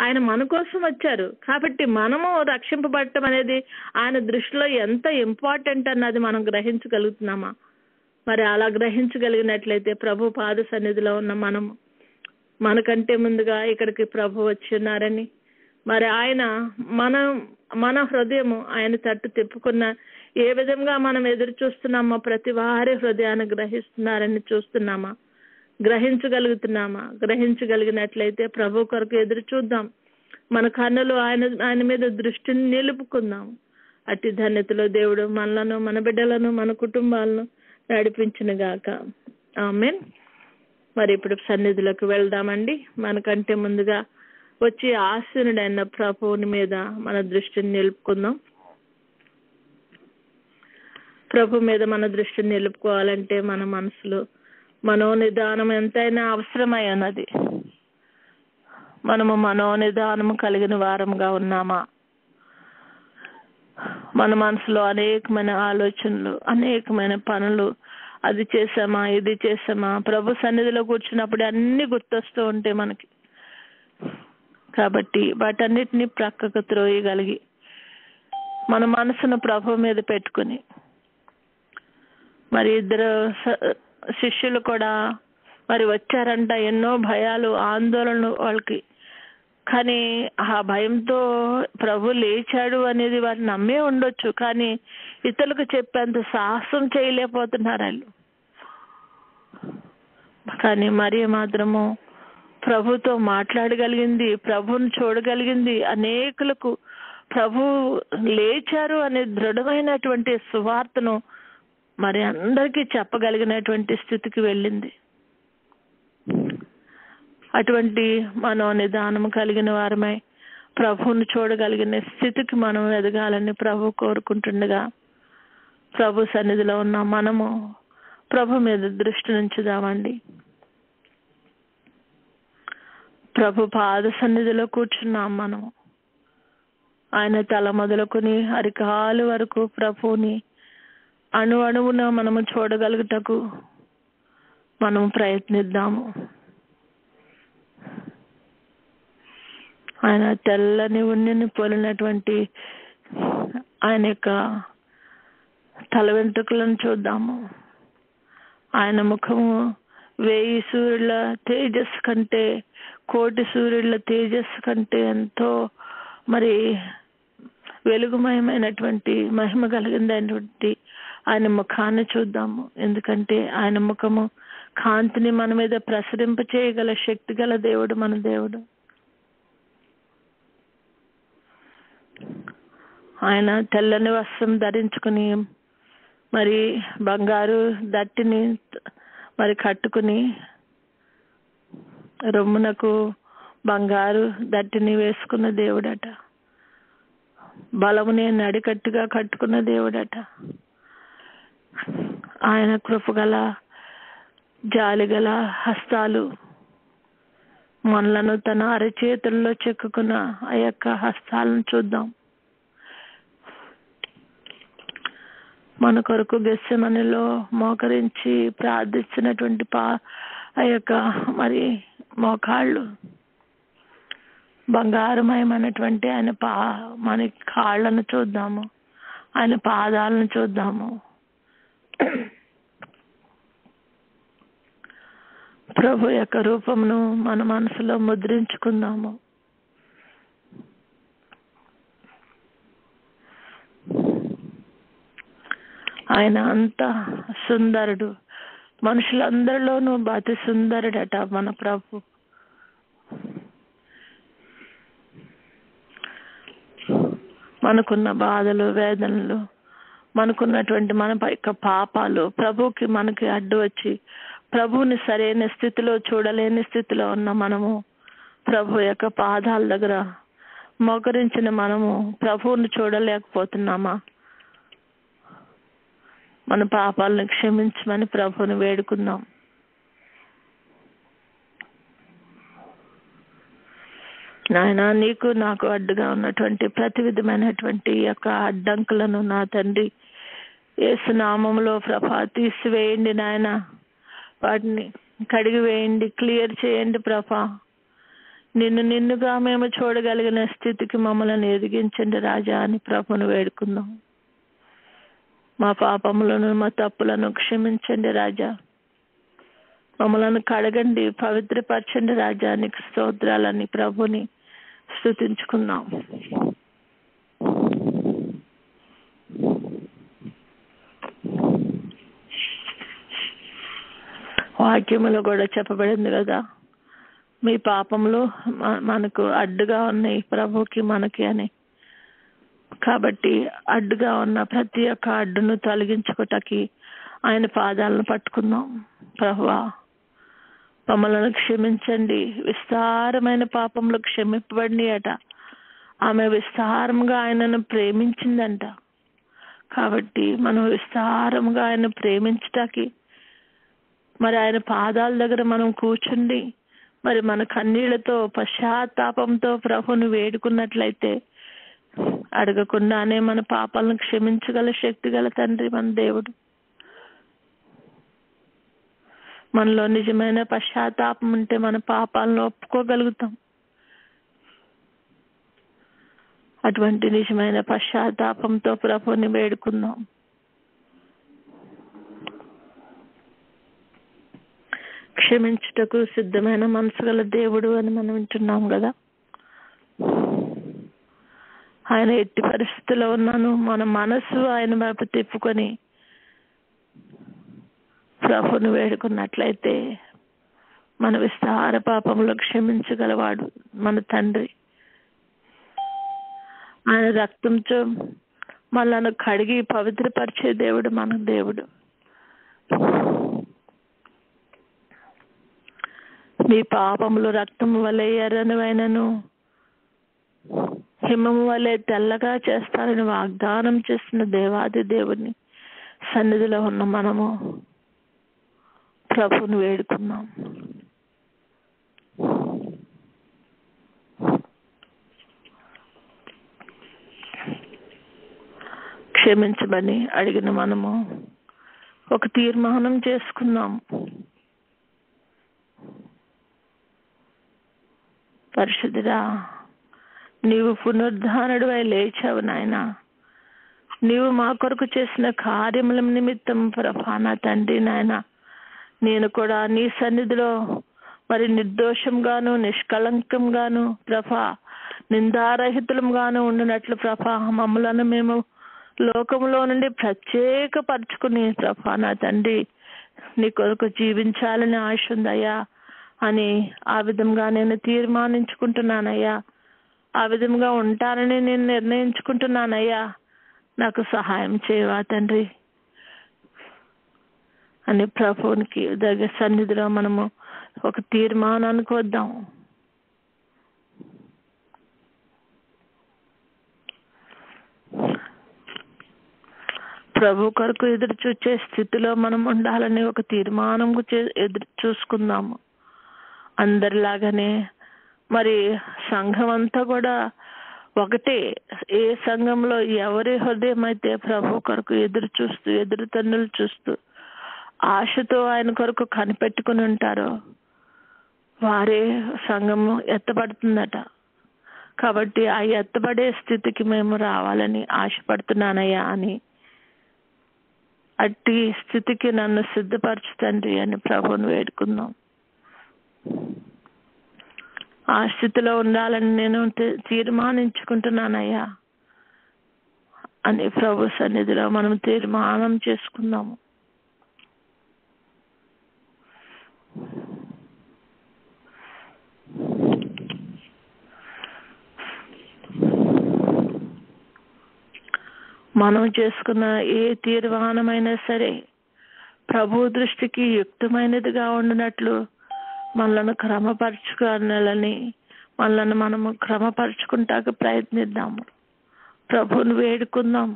ఆయన మన కోసం వచ్చారు కాబట్టి మనము రక్షింపబడటం అనేది ఆయన దృష్టిలో ఎంత ఇంపార్టెంట్ అన్నది మనం గ్రహించగలుగుతున్నామా? మరి అలా గ్రహించగలిగినట్లయితే ప్రభు పాద సన్నిధిలో ఉన్న మనము, మనకంటే ముందుగా ఇక్కడికి ప్రభు వచ్చి ఉన్నారని మరి ఆయన మన హృదయము ఆయన తట్టు తిప్పుకున్న ఏ విధంగా మనం ఎదురు చూస్తున్నామో ప్రతి వారి హృదయాన్ని గ్రహిస్తున్నారని చూస్తున్నామా? గ్రహించగలిగినట్లయితే ప్రభు కొరకు ఎదురు చూద్దాం. మన కన్నులు ఆయన మీద దృష్టిని నిలుపుకుందాం. అట్టి ధన్యతలో దేవుడు మనలను, మన బిడ్డలను, మన కుటుంబాలను నడిపించును గాక. ఆమేన్. మరి ఇప్పుడు సన్నిధిలోకి వెళ్దామండి. మనకంటే ముందుగా వచ్చి ఆశీనుడైన ప్రభువుని మీద మన దృష్టిని నిలుపుకుందాం. ప్రభు మీద మన దృష్టిని నిలుపుకోవాలంటే మన మనసులో మనోనిదానం ఎంతైనా అవసరమై ఉన్నది. మనము మనోనిదానము కలిగిన వారంగా ఉన్నామా? మన మనసులో అనేకమైన ఆలోచనలు, అనేకమైన పనులు, అది చేసామా, ఇది చేసామా, ప్రభు సన్నిధిలో కూర్చున్నప్పుడు అన్ని గుర్తొస్తూ ఉంటాయి మనకి. కాబట్టి వాటన్నిటిని ప్రక్కకు త్రోయగలిగి మన మనసును ప్రభు మీద పెట్టుకుని మరి 2 శిష్యులు కూడా మరి వచ్చారంట. ఎన్నో భయాలు, ఆందోళనలు వాళ్ళకి. కానీ ఆ భయంతో ప్రభు లేచాడు అనేది వారు నమ్మే ఉండొచ్చు, కానీ ఇతరులకు చెప్పేంత సాహసం చేయలేకపోతున్నారు వాళ్ళు. కానీ మరి మాత్రము ప్రభుతో మాట్లాడగలిగింది, ప్రభుని చూడగలిగింది, అనేకులకు ప్రభు లేచారు అనే దృఢమైనటువంటి సువార్తను మరి అందరికీ చెప్పగలిగినటువంటి స్థితికి వెళ్ళింది. అటువంటి మనోనిదానం కలిగిన వారమై ప్రభువును చూడగలిగిన స్థితికి మనం ఎదగాలని ప్రభు కోరుకుంటుండగా, ప్రభు సన్నిధిలో ఉన్న మనము ప్రభు మీద దృష్టి ఉంచుదామండి. ప్రభు పాద సన్నిధిలో కూర్చున్నాం మనం. ఆయన తల మొదలుకొని అరికాలు వరకు ప్రభుని అణువున మనము చూడగలుగుటకు మనము ప్రయత్నిద్దాము. ఆయన తెల్లని ఉన్నిని పోలినటువంటి ఆయన యొక్క తల వెంట్రుకలను చూద్దాము. ఆయన ముఖము 1000 సూర్యుల తేజస్సు కంటే, 1,000,000 సూర్యుల తేజస్సు కంటే ఎంతో మరి వెలుగుమయమైనటువంటి మహిమ కలిగిందైనటువంటి ఆయన ముఖాన్ని చూద్దాము. ఎందుకంటే ఆయన ముఖము కాంతిని మన మీద ప్రసరింప చేయగల శక్తి గల దేవుడు మన దేవుడు. ఆయన తెల్లని వస్త్రం ధరించుకుని మరి బంగారు దట్టిని మరి కట్టుకుని, రొమ్మునకు బంగారు దట్టిని వేసుకున్న దేవుడట. బలమునే నడికట్టుగా కట్టుకున్న దేవుడట. ఆయన కృపగల జాలిగల హస్తాలు, మనలను తన అరచేతుల్లో చెక్కుకున్న ఆ యొక్క హస్తాలను చూద్దాం. మన కొరకు గెత్సెమనెలో మోకరించి ప్రార్థించినటువంటి ఆ యొక్క మరి మోకాళ్ళు, బంగారమయమైనటువంటి ఆయన మన కాళ్ళను చూద్దాము, ఆయన పాదాలను చూద్దాము. ప్రభు యొక్క రూపమును మన మనసులో ముద్రించుకుందాము. ఆయన అంత సుందరుడు, మనుషులందరిలోనూ అతి సుందరుడట మన ప్రభు. మనకున్న బాధలు, వేదనలు, మనకున్నటువంటి మన యొక్క పాపాలు ప్రభుకి మనకి అడ్డు వచ్చి ప్రభువుని సరైన స్థితిలో చూడలేని స్థితిలో ఉన్న మనము ప్రభు యొక్క పాదాల దగ్గర మోకరించిన మనము ప్రభువుని చూడలేకపోతున్నామా? మన పాపాలను క్షమించమని ప్రభువుని వేడుకుందాం. నాయన, నీకు నాకు అడ్డుగా ఉన్నటువంటి ప్రతి విధమైనటువంటి యొక్క అడ్డంకులను నా తండ్రి యేసు నామములో ప్రభా తీసివేయండి నాయన. వాటిని కడిగి వేయండి, క్లియర్ చేయండి ప్రభా. నిన్నుగా మేము చూడగలిగిన స్థితికి మమ్మల్ని ఎదిగించండి రాజా అని ప్రభువును వేడుకుందాం. మా పాపములను, మా తప్పులను క్షమించండి రాజా. మమ్మలను కడగండి, పవిత్రపరచండి రాజా. నీకు స్తోత్రాలని ప్రభుని స్తుతించుకుందాం. వాక్యములో కూడా చెప్పబడింది కదా, మీ పాపములు మనకు అడ్డుగా ఉన్నాయి ప్రభుకి మనకి అని. కాబట్టి అడ్డుగా ఉన్న ప్రతి ఒక్క అడ్డును తొలగించుకోటకి ఆయన పాదాలను పట్టుకుందాం. ప్రభువా, మమ్మల్ని క్షమించండి. విస్తారమైన పాపములు క్షమింపబడి అట. ఆమె విస్తారంగా ఆయనను ప్రేమించిందంట. కాబట్టి మనం విస్తారంగా ఆయన ప్రేమించటానికి మరి ఆయన పాదాల దగ్గర మనం కూర్చుండి మరి మన కన్నీళ్లతో పశ్చాత్తాపంతో ప్రభుని వేడుకున్నట్లయితే అడగకుండానే మన పాపాలను క్షమించగల శక్తి గల తండ్రి మన దేవుడు. మనలో నిజమైన పశ్చాత్తాపం ఉంటే మన పాపాలను ఒప్పుకోగలుగుతాం. అటువంటి నిజమైన పశ్చాత్తాపంతో ప్రభుని వేడుకుందాం. క్షమించుటకు సిద్ధమైన మనసు గల దేవుడు అని మనం వింటున్నాం కదా. ఆయన ఎట్టి పరిస్థితుల్లో ఉన్నాను మన మనసు ఆయన వైపు తిప్పుకొని ప్రభుని వేడుకున్నట్లయితే మన విస్తార పాపములు క్షమించగలవాడు మన తండ్రి. ఆయన రక్తంతో మనల్ని కడిగి పవిత్రపరిచే దేవుడు మన దేవుడు. మీ పాపములు రక్తము వలె ఎర్రనివైనను హిమము వలె తెల్లగా చేస్తారని వాగ్దానం చేసిన దేవాది దేవుని సన్నిధిలో ఉన్న మనము ప్రభువును వేడుకున్నాం. క్షమించమని అడిగిన మనము ఒక తీర్మానం చేసుకున్నాం. పరిశుద్ధుడా, నీవు పునరుద్ధానుడివై లేచావు నాయన. నీవు మా కొరకు చేసిన కార్యముల నిమిత్తం ప్రభా నా తండ్రి నాయన, నేను కూడా నీ సన్నిధిలో మరి నిర్దోషంగాను నిష్కళంకంగాను ప్రభా నిందారహితులంగాను ఉండినట్లు ప్రభా మమ్మలను మేము లోకంలో నుండి ప్రత్యేకపరచుకుని ప్రభా నా తండ్రి నీ కొరకు జీవించాలని ఆశ ఉందయ్యా అని ఆ విధంగా నేను తీర్మానించుకుంటున్నానయ్యా. ఆ విధంగా ఉంటానని నేను నిర్ణయించుకుంటున్నానయ్యా. నాకు సహాయం చేయవా తండ్రి అని ప్రభువునికి దగ్గర సన్నిధిలో మనము ఒక తీర్మానానికి వద్దాం. ప్రభు కొరకు ఎదురు చూచే స్థితిలో మనం ఉండాలని ఒక తీర్మానం ఎదురు చూసుకుందాము. అందరిలాగానే మరి సంఘం అంతా కూడా ఒకటే. ఏ సంఘంలో ఎవరి హృదయం అయితే ప్రభు కొరకు ఎదురు చూస్తూ ఎదురు తన్నులు చూస్తూ ఆశతో ఆయన కొరకు కనిపెట్టుకుని ఉంటారో వారే సంఘము ఎత్తబడుతుందట. కాబట్టి ఆ ఎత్తబడే స్థితికి మేము రావాలని ఆశపడుతున్నానయ్యా అని, అట్టి స్థితికి నన్ను సిద్ధపరచుతండి అని ప్రభువును వేడుకుందాం. ఆ స్థితిలో ఉండాలని నేను తీర్మానించుకుంటున్నానయ్యా అని ప్రభు సన్నిధిలో మనం తీర్మానం చేసుకుందాము. మనం చేసుకున్న ఏ తీర్మానమైనా సరే ప్రభు దృష్టికి యుక్తమైనదిగా ఉండినట్లు మనలను క్రమపరచుకోవాలని మనలను మనము క్రమపరచుకుంటాక ప్రయత్నిద్దాము. ప్రభువును వేడుకుందాం.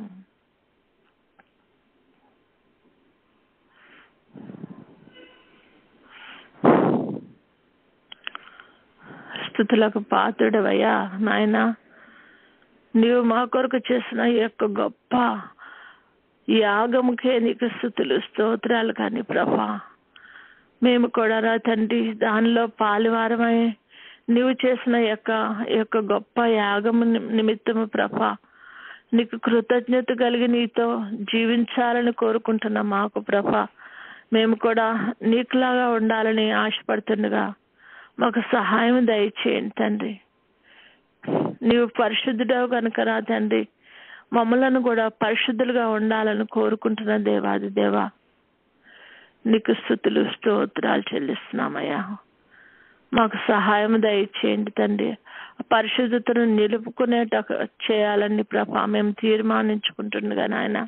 స్తుతులకు పాత్రుడవయ్యా నాయనా, నీవు మా కొరకు చేసిన ఈ యొక్క గొప్ప యాగముకే నీకు స్తుతులు స్తోత్రాలు. కానీ ప్రభా మేము కూడా రా తండ్రి దానిలో పాలువారమై నీవు చేసిన యొక్క గొప్ప యాగము నిమిత్తము ప్రభా నీకు కృతజ్ఞత కలిగి నీతో జీవించాలని కోరుకుంటున్నా మాకు ప్రభా. మేము కూడా నీకులాగా ఉండాలని ఆశపడుతుండగా మాకు సహాయం దయచేయండి తండ్రి. నీవు పరిశుద్ధుడవు కనుక రా తండ్రి మమ్మలను కూడా పరిశుద్ధులుగా ఉండాలని కోరుకుంటున్న దేవాది దేవా నీకు స్తుతులు స్తోత్రాలు చెల్లిస్తున్నామయ్యా. మాకు సహాయం దయచేయండి తండ్రి. పరిశుద్ధతను నిలుపుకునేట చేయాలని ప్రభా మేము తీర్మానించుకుంటుండగా నాయన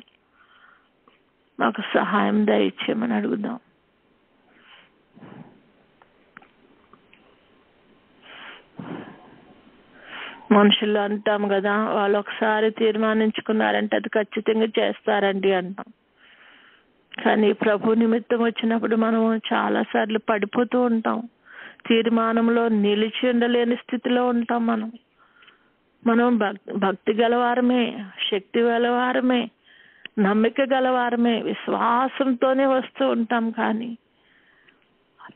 మాకు సహాయం దయచేయమని అడుగుదాం. మనుషులు అంటాం కదా, వాళ్ళు ఒకసారి తీర్మానించుకున్నారంటే అది ఖచ్చితంగా చేస్తారండి అంటాం. కానీ ప్రభు నిమిత్తం వచ్చినప్పుడు మనం చాలాసార్లు పడిపోతూ ఉంటాం. తీర్మానంలో నిలిచి ఉండలేని స్థితిలో ఉంటాం. మనం భక్తి గలవారమే, శక్తి గలవారమే, నమ్మిక గలవారమే, విశ్వాసంతోనే వస్తూ ఉంటాం. కానీ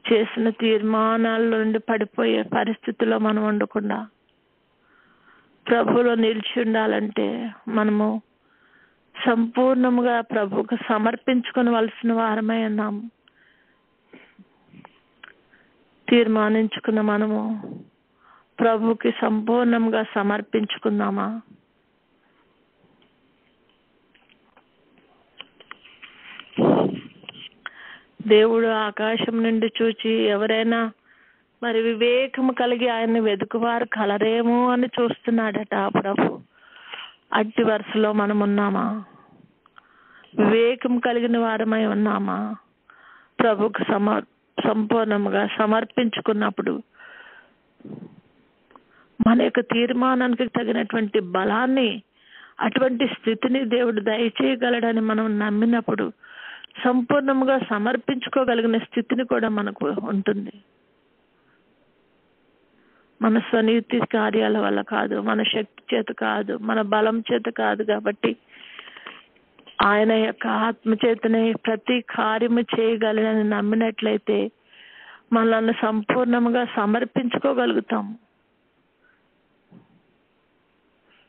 చేసిన తీర్మానాల నుండి పడిపోయే పరిస్థితిలో మనం ఉండకుండా ప్రభువులో నిలిచి ఉండాలంటే మనము సంపూర్ణముగా ప్రభువుకు సమర్పించుకోవలసిన వారమై ఉన్నాము. తీర్మానించుకున్న మనము ప్రభువుకి సంపూర్ణంగా సమర్పించుకుందామా? దేవుడు ఆకాశం నుండి చూచి ఎవరైనా మరి వివేకము కలిగి ఆయన్ని వెతుకువారు కలరేమో అని చూస్తున్నాడట ప్రభు. అట్టి వరుసలో మనం ఉన్నామా? వివేకం కలిగిన వారమై ఉన్నామా? ప్రభుకు సంపూర్ణముగా సమర్పించుకున్నప్పుడు మన యొక్క తీర్మానానికి తగినటువంటి బలాన్ని, అటువంటి స్థితిని దేవుడు దయచేయగలడని మనం నమ్మినప్పుడు సంపూర్ణంగా సమర్పించుకోగలిగిన స్థితిని కూడా మనకు ఉంటుంది. మన స్వనీతి కార్యాల వల్ల కాదు, మన శక్తి చేత కాదు, మన బలం చేత కాదు. కాబట్టి ఆయన యొక్క ఆత్మ చేతనే ప్రతి కార్యము చేయగలనని నమ్మినట్లయితే మనల్ని సంపూర్ణంగా సమర్పించుకోగలుగుతాము.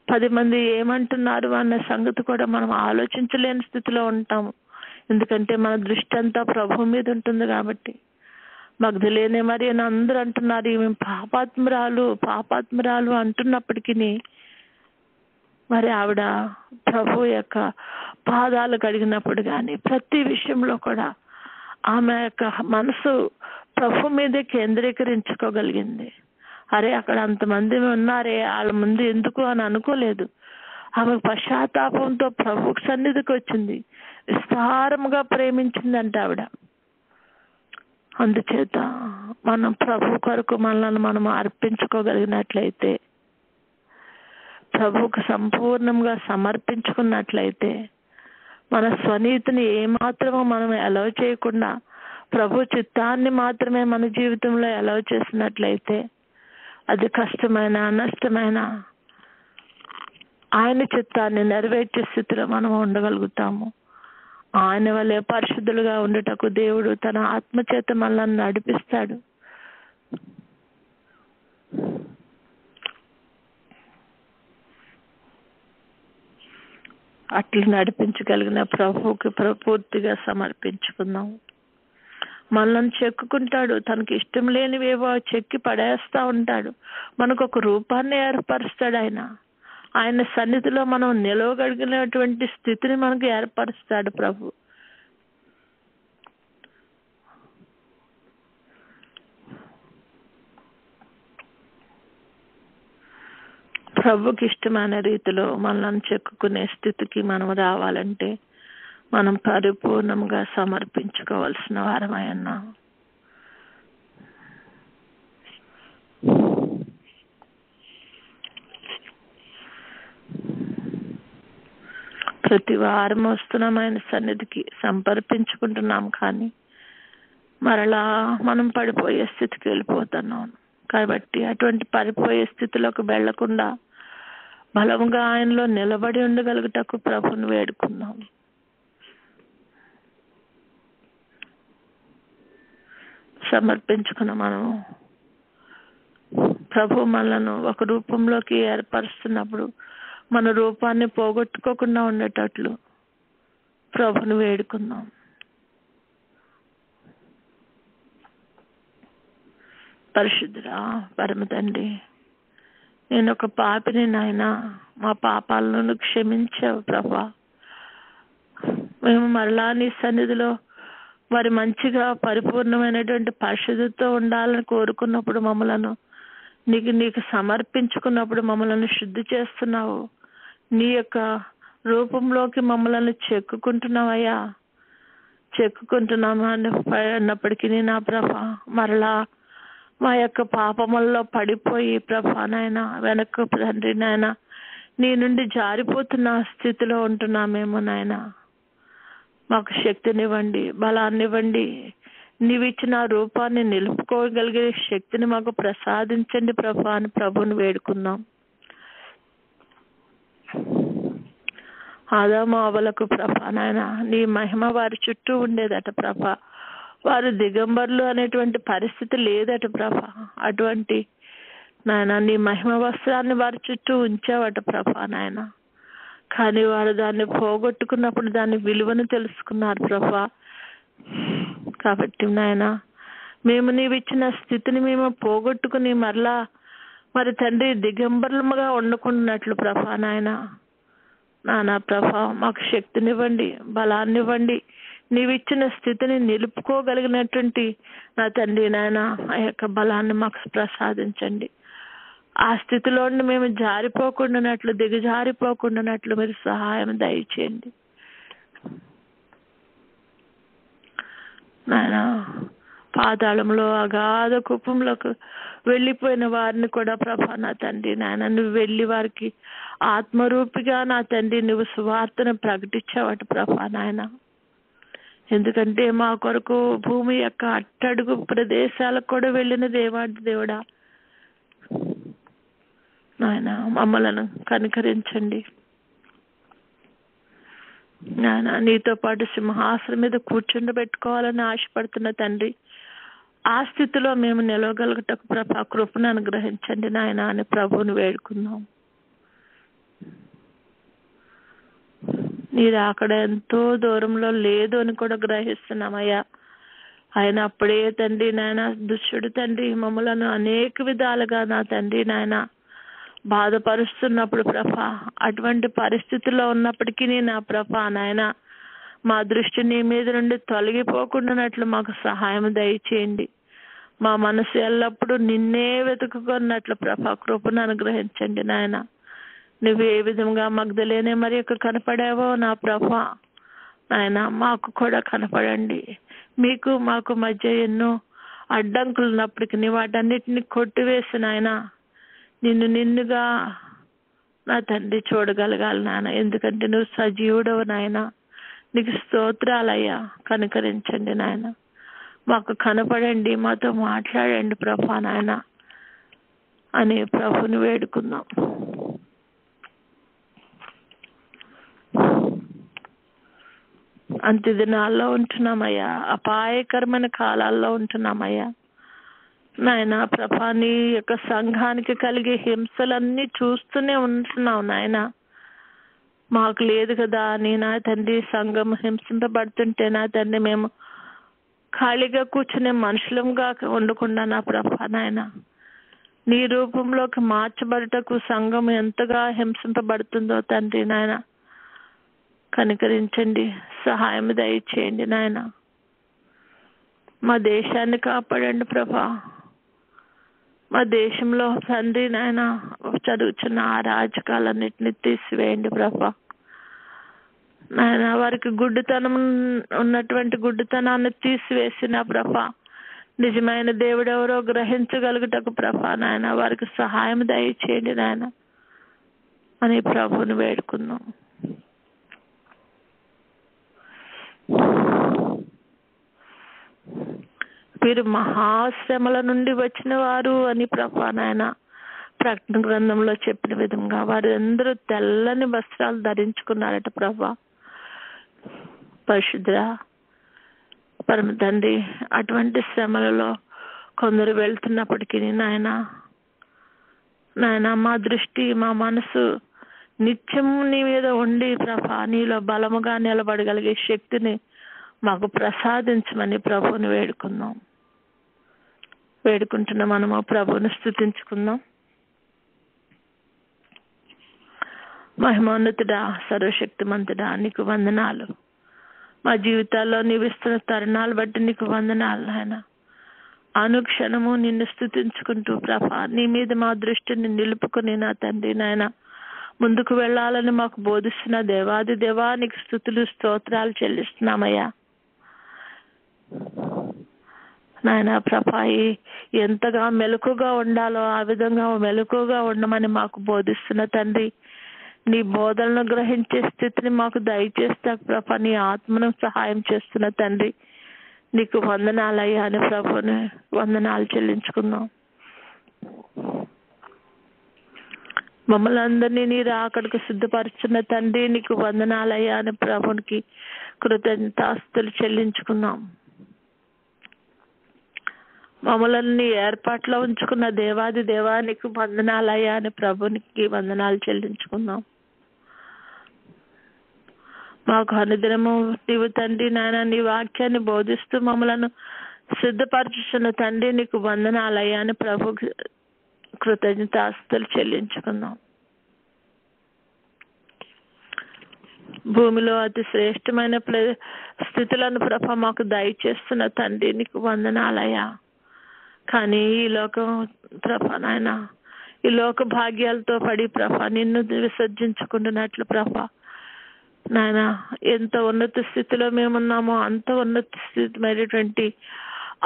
10 మంది ఏమంటున్నారు అన్న సంగతి కూడా మనం ఆలోచించలేని స్థితిలో ఉంటాము. ఎందుకంటే మన దృష్టి అంతా ప్రభు మీద ఉంటుంది. కాబట్టి మగ్దలేనే మరి అని అందరూ అంటున్నారు, ఈమె పాపాత్మురాలు అంటున్నప్పటికీ మరి ఆవిడ ప్రభు యొక్క పాదాలు కడిగినప్పుడు కానీ ప్రతి విషయంలో కూడా ఆమె యొక్క మనసు ప్రభు మీదే కేంద్రీకరించుకోగలిగింది. అరే అక్కడ అంతమంది ఉన్నారే, వాళ్ళ ముందు ఎందుకు అని అనుకోలేదు. ఆమె పశ్చాత్తాపంతో ప్రభు సన్నిధికి వచ్చింది, విస్తారముగా ప్రేమించిందంట ఆవిడ. అందుచేత మనం ప్రభు కొరకు మనల్ని మనం అర్పించుకోగలిగినట్లయితే, ప్రభువుకు సంపూర్ణంగా సమర్పించుకున్నట్లయితే, మన స్వనీతిని ఏమాత్రమో మనం అలౌ చేయకుండా ప్రభు చిత్తాన్ని మాత్రమే మన జీవితంలో అలౌ చేసినట్లయితే, అది కష్టమైన నష్టమైన ఆయన చిత్తాన్ని నెరవేర్చే స్థితిలో మనం ఉండగలుగుతాము. ఆయన వల్లే పరిశుద్ధులుగా ఉండుటకు దేవుడు తన ఆత్మచేత మనల్ని నడిపిస్తాడు. అట్లా నడిపించగలిగిన ప్రభువుకి పూర్తిగా సమర్పించుకుందాం. మనల్ని చెక్కుకుంటాడు, తనకి ఇష్టం లేనివేవో చెక్కి పడేస్తా ఉంటాడు. మనకు ఒక రూపాన్ని ఏర్పరుస్తాడు. ఆయన సన్నిధిలో మనం నిలవగలిగినటువంటి స్థితిని మనకు ఏర్పరుస్తాడు ప్రభు. ప్రభుకి ఇష్టమైన రీతిలో మనల్ని చెక్కుకునే స్థితికి మనం రావాలంటే మనం పరిపూర్ణంగా సమర్పించుకోవాల్సిన వారమై ఉన్నాం. ప్రతి వారం వస్తున్నాం ఆయన సన్నిధికి, సమర్పించుకుంటున్నాం, కానీ మరలా మనం పడిపోయే స్థితికి వెళ్ళిపోతున్నాం. కాబట్టి అటువంటి పడిపోయే స్థితిలోకి వెళ్లకుండా బలముగా ఆయనలో నిలబడి ఉండగలుగుటకు ప్రభుని వేడుకుందాం. సమర్పించుకున్న మనం ప్రభు మనలను ఒక రూపంలోకి ఏర్పరుస్తున్నప్పుడు మన రూపాన్ని పోగొట్టుకోకుండా ఉండేటట్లు ప్రభుని వేడుకుందాం. పరిశుద్ధుడా పరమ తండ్రి, నేను ఒక పాపిని నాయనా, మా పాపాలను క్షమించావు ప్రభా. మేము మరలా నీ సన్నిధిలో మరి మంచిగా పరిపూర్ణమైనటువంటి పరిశుద్ధతో ఉండాలని కోరుకున్నప్పుడు మమ్మలను నీకు సమర్పించుకున్నప్పుడు మమ్మల్ని శుద్ధి చేస్తున్నావు. నీ యొక్క రూపంలోకి మమ్మల్ని చెక్కుకుంటున్నావయ్యా. చెక్కుకుంటున్నాము అన్నప్పటికీ నా ప్రభా మరలా మా యొక్క పాపముల్లో పడిపోయి ప్రభా నాయన వెనక్కు తండ్రి నాయన నీ నుండి జారిపోతున్న స్థితిలో ఉంటున్నామేమో నాయన. మాకు శక్తినివ్వండి, బలాన్నివ్వండి. నీవిచ్చిన రూపాన్ని నిలుపుకోగలిగే శక్తిని మాకు ప్రసాదించండి ప్రభా అని ప్రభుని వేడుకున్నాం. ఆదాము అవ్వలకు ప్రభా నాయన నీ మహిమ వారి చుట్టూ ఉండేదట ప్రభా. వారు దిగంబర్లు అనేటువంటి పరిస్థితి లేదట ప్రభా. అటువంటి నాయన నీ మహిమ వస్త్రాన్ని వారి చుట్టూ ఉంచావట ప్రభా నాయన. కానీ వారు దాన్ని పోగొట్టుకున్నప్పుడు దాని విలువను తెలుసుకున్నారు ప్రభా. కాబట్టి నాయన మేము నీవిచ్చిన స్థితిని మేము పోగొట్టుకుని మరలా మరి తండ్రి దిగంబరులుగా ఉండకుండాట్లు ప్రభా నాయన నానా ప్రభా మాకు శక్తినివ్వండి, బలాన్నివ్వండి. నీవిచ్చిన స్థితిని నిలుపుకోగలిగినటువంటి నా తండ్రి నాయన ఆ యొక్క బలాన్ని మాకు ప్రసాదించండి. ఆ స్థితిలో మేము జారిపోకుండానట్లు, దిగజారిపోకుండానట్లు మీరు సహాయం దయచేయండి నాయన. పాతాళంలో అగాధ కుప్పంలోకి వెళ్ళిపోయిన వారిని కూడా ప్రభా నా తండ్రి నాయన నువ్వు వెళ్ళి వారికి ఆత్మరూపిగా నా తండ్రి నువ్వు సువార్తను ప్రకటించావట ప్రభా నాయన. ఎందుకంటే మా కొరకు భూమి యొక్క అట్టడుగు ప్రదేశాలకు కూడా వెళ్ళిన దేవాది దేవుడా నాయన, మమ్మలను కనికరించండి నాయన. నీతో పాటు సింహాసనం మీద కూర్చుండబెట్టుకోవాలని ఆశపడుతున్న తండ్రి, ఆ స్థితిలో మేము నిలవగలుగుటకు ప్రభా కృపను అనుగ్రహించండి నాయన అని ప్రభువుని వేడుకుందాం. నీరు అక్కడ ఎంతో దూరంలో లేదు అని కూడా గ్రహిస్తున్నామయ్యా. ఆయన అప్పుడే తండ్రి నాయన దుష్టుడు తండ్రి మమ్మలను అనేక విధాలుగా నా తండ్రి నాయన బాధపరుస్తున్నప్పుడు ప్రభా, అటువంటి పరిస్థితుల్లో ఉన్నప్పటికీ నా ప్రభా నాయన మా దృష్టి నీ మీద నుండి తొలగిపోకుండానట్లు మాకు సహాయం దయచేయండి. మా మనసు ఎల్లప్పుడూ నిన్నే వెతుకున్నట్లు ప్రభా కృపను అనుగ్రహించండి నాయన. నువ్వు ఏ విధంగా మగ్ధలేనే మరి యొక్క కనపడావో నా ప్రభా నాయన, మాకు కూడా కనపడండి. మీకు మాకు మధ్య ఎన్నో అడ్డంకులు ఉన్నప్పటికీ వాటన్నిటిని కొట్టివేసి నాయన నిన్నుగా నా తండ్రి చూడగలగాలి నాయన. ఎందుకంటే నువ్వు సజీవుడవు నాయన. నీకు స్తోత్రాలయ్యా. కనికరించండి నాయన, మాకు కనపడండి, మాతో మాట్లాడండి ప్రభా నాయన అని ప్రభుని వేడుకుందాం. అంత్య దినాల్లో ఉంటున్నామయ్యా, అపాయకరమైన కాలాల్లో ఉంటున్నామయ్యా నాయన. ప్రభా నీ యొక్క సంఘానికి కలిగే హింసలన్నీ చూస్తూనే ఉంటున్నావు నాయన. మాకు లేదు కదా అని నా తండ్రి సంఘం హింసింపబడుతుంటే నా తండ్రి మేము ఖాళీగా కూర్చునే మనుషులంగా ఉండకుండా నా ప్రభా నాయన నీ రూపంలోకి మార్చబడటకు సంఘం ఎంతగా హింసింపబడుతుందో తండ్రి నాయన కనికరించండి, సహాయం దయచేయండి నాయన. మా దేశాన్ని కాపాడండి ప్రభా. మా దేశంలో తండ్రి నాయన చదువుచున్న ఆ రాజకాలన్నిటిని తీసివేయండి ప్రభా నాయన. వారికి గుడ్డితనం ఉన్నటువంటి గుడ్డితనాన్ని తీసివేసిన ప్రభా నిజమైన దేవుడు ఎవరో గ్రహించగలుగుటకు ప్రభా నాయన వారికి సహాయం దయచేయండి నాయన అని ప్రభుని వేడుకుందాం. మీరు మహాశ్రమల నుండి వచ్చిన వారు అని ప్రభా నాయన ప్రకటన గ్రంథంలో చెప్పిన విధంగా వారు అందరూ తెల్లని వస్త్రాలు ధరించుకున్నారట ప్రభా. పరిశుద్ధ పరమ తండ్రి, అటువంటి శ్రమలలో కొందరు వెళ్తున్నప్పటికీ నాయన మా దృష్టి మా మనసు నిత్యం నీ మీద ఉండి ప్రభా నీలో బలముగా నిలబడగలిగే శక్తిని మాకు ప్రసాదించమని ప్రభువుని వేడుకుంటున్న మనము ప్రభువుని స్తుతించుకుందాం. మహిమోన్నతుడా, సర్వశక్తిమంతుడా, నీకు వందనాలు. మా జీవితాల్లో నీవిస్తున్న తరుణాలు బట్టి నీకు వందనాలు నాయన. అనుక్షణము నిన్ను స్తుతించుకుంటూ ప్రభా నీ మీద మా దృష్టిని నిలుపుకుని నా తండ్రి నాయన ముందుకు వెళ్ళాలని మాకు బోధిస్తున్న దేవాది దేవా నీకు స్తుతులు స్తోత్రాలు చెల్లిస్తున్నామయ్యా నాయన. ప్రభా ఎంతగా మెలకుగా ఉండాలో ఆ విధంగా మెలకుగా ఉండమని మాకు బోధిస్తున్న తండ్రి, నీ బోధనను గ్రహించే స్థితిని మాకు దయచేస్తా ప్రభా. నీ ఆత్మను సహాయం చేస్తున్న తండ్రి నీకు వందనాలయ్యా అని ప్రభుని వందనాలు చెల్లించుకుందాం. మమ్మల్ని అందరినీ నీ రాకడకు సిద్ధపరుచున్న తండ్రి నీకు వందనాలయ్యా అని ప్రభునికి కృతజ్ఞతాస్తులు చెల్లించుకున్నాం. మమ్మల్ని ఏర్పాట్లో ఉంచుకున్న దేవాది దేవానికి వందనాలయ్యా అని ప్రభునికి వందనాలు చెల్లించుకున్నాం. మాకు అనుదినము నీవు తండ్రి నాయన నీ వాక్యాన్ని బోధిస్తూ మమ్మలను సిద్ధపరచుతున్న తండ్రి నీకు వందనాలయ్యా అని ప్రభు కృతజ్ఞతాస్తులు చెల్లించుకున్నాం. భూమిలో అతి శ్రేష్టమైన స్థితులను ప్రభ మాకు దయచేస్తున్న తండ్రి నీకు వందనాలయ్యా. కానీ ఈ లోకం ప్రభ నాయన ఈ లోక భాగ్యాలతో పడి ప్రభ నిన్ను విసర్జించుకుంటున్నట్లు ప్రభ నాయన ఎంత ఉన్నత స్థితిలో మేమున్నామో అంత ఉన్నత స్థితిమైనటువంటి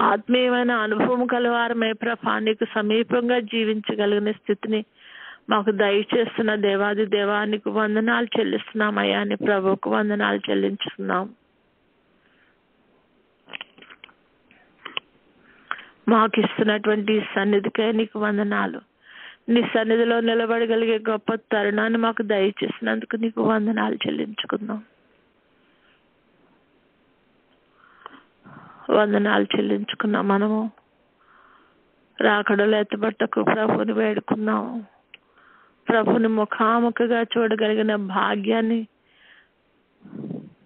ఆత్మీయమైన అనుభవం కలవారమే ప్రభా నీకు సమీపంగా జీవించగలిగిన స్థితిని మాకు దయచేస్తున్న దేవాది దేవానికి వందనాలు చెల్లిస్తున్నామయ్యా అని ప్రభువుకు వందనాలు చెల్లించుకున్నాం. మాకు ఇస్తున్నటువంటి సన్నిధికే నీకు వందనాలు. నీ సన్నిధిలో నిలబడగలిగే గొప్ప తరుణాన్ని మాకు దయచేసినందుకు నీకు వందనాలు చెల్లించుకుందాం. వందనాలు చెల్లించుకున్నాం. మనము రాకడలో ఎత్తబట్టకు ప్రభుని వేడుకున్నాం. ప్రభుని ముఖాముఖిగా చూడగలిగిన భాగ్యాన్ని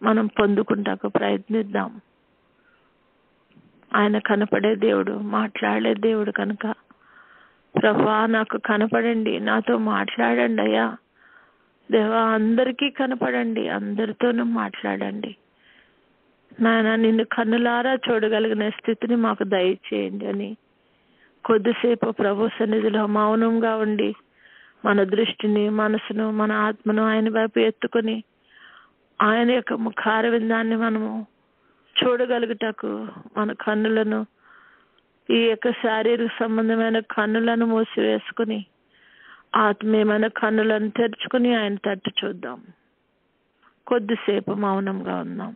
మనం పొందుకుంటాకు ప్రయత్నిద్దాం. ఆయన కనపడే దేవుడు, మాట్లాడే దేవుడు కనుక ప్రభువా నాకు కనపడండి, నాతో మాట్లాడండి అయ్యా. దేవా అందరికీ కనపడండి, అందరితోనూ మాట్లాడండి. నాయన నిన్ను కన్నులారా చూడగలిగిన స్థితిని మాకు దయచేయండి అని కొద్దిసేపు ప్రభు సన్నిధిలో మౌనంగా ఉండి మన దృష్టిని, మనసును, మన ఆత్మను ఆయన వైపు ఎత్తుకొని ఆయన యొక్క ముఖార విందాన్ని మనము చూడగలుగుటకు మన కన్నులను, ఈ యొక్క శారీరక సంబంధమైన కన్నులను మూసివేసుకుని ఆత్మీయమైన కన్నులను తెరుచుకుని ఆయన తట్టు చూద్దాం. కొద్దిసేపు మౌనంగా ఉందాం.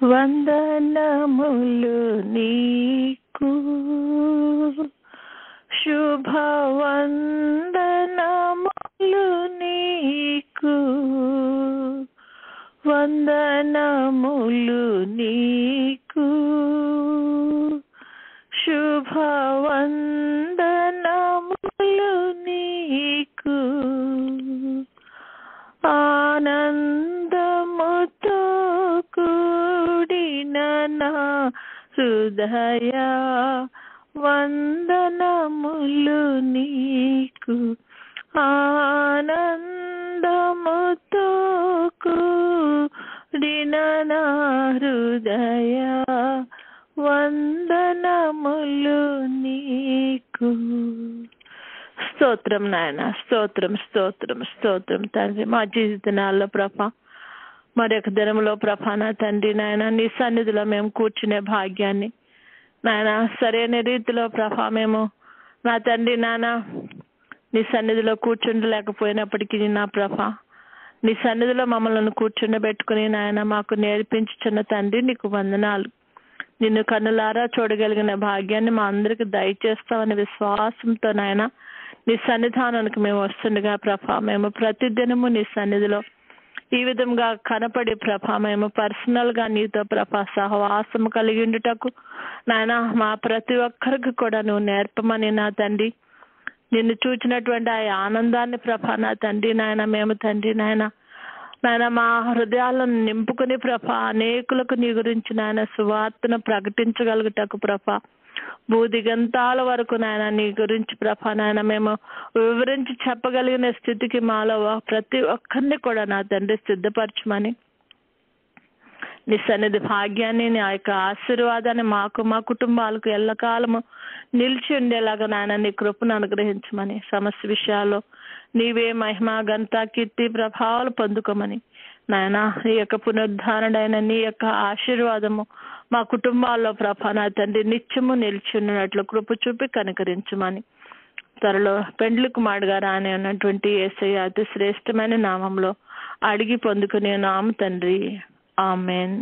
వందనములు నీకు, శుభవందనములు నీకు, వందనములు నీకు, శుభవందనములు నీకు. ఆనందముతో కూడిన నా హృదయ వందనములు నీకు, ఆనందముతో కూడిన నా హృదయ వందనములు నీకు. స్తోత్రం నాయన, స్తోత్రం స్తోత్రం స్తోత్రం తండ్రి. మా జీవితాల్లో ప్రభా, మరొక దినంలో ప్రభా నా తండ్రి నాయన నీ సన్నిధిలో మేము కూర్చునే భాగ్యాన్ని నాయన సరైన రీతిలో ప్రభా మేము నా తండ్రి నాయన నీ సన్నిధిలో కూర్చుండలేకపోయినప్పటికీ నా ప్రభా నీ సన్నిధిలో మమ్మల్ని కూర్చుండబెట్టుకుని నాయన మాకు నేర్పించుచున్న తండ్రి నీకు వందనాలు. నిన్ను కన్నులారా చూడగలిగిన భాగ్యాన్ని మా అందరికి దయచేస్తామని విశ్వాసంతో నాయన నీ సన్నిధానానికి మేము వస్తుండగా ప్రభా మేము ప్రతిదినము నీ సన్నిధిలో ఈ విధంగా కనపడి ప్రభా మేము పర్సనల్ గా నీతో ప్రభా సహవాసం కలిగి ఉండుటకు నాయన మా ప్రతి ఒక్కరికి కూడా నువ్వు నేర్పమని నా తండ్రి, నిన్ను చూచినటువంటి ఆ ఆనందాన్ని ప్రభా నా తండ్రి నాయన మేము తండ్రి నాయన మా హృదయాలను నింపుకుని ప్రభా అనేకులకు నీ గురించి నాయన సువార్తను ప్రకటించగలుగుటకు ప్రభా భూదిగంతాల వరకు నాయన నీ గురించి ప్రభా నాయన మేము వివరించి చెప్పగలిగిన స్థితికి మాలో ప్రతి ఒక్కరిని కూడా నా తండ్రి సిద్ధపరచమని నీ సన్నిధి భాగ్యాన్ని నీ యొక్క ఆశీర్వాదాన్ని మాకు మా కుటుంబాలకు ఎల్లకాలము నిలిచి ఉండేలాగా నాయన నీ కృపను అనుగ్రహించమని సమస్త విషయాల్లో నీవే మహిమ ఘనత కీర్తి ప్రభావాలు పొందుకోమని నాయన నీ యొక్క పునరుద్ధరణైన నీ యొక్క ఆశీర్వాదము మా కుటుంబాల్లో ప్రభా నా తండ్రి నిత్యము నిలిచి ఉన్నట్లు కృప చూపి కనికరించమని త్వరలో పెండ్లి కుమారుడుగా రాని ఉన్నటువంటి యేసయ్య అతి శ్రేష్టమైన నామంలో అడిగి పొందుకునే నామ తండ్రి. ఆమెన్.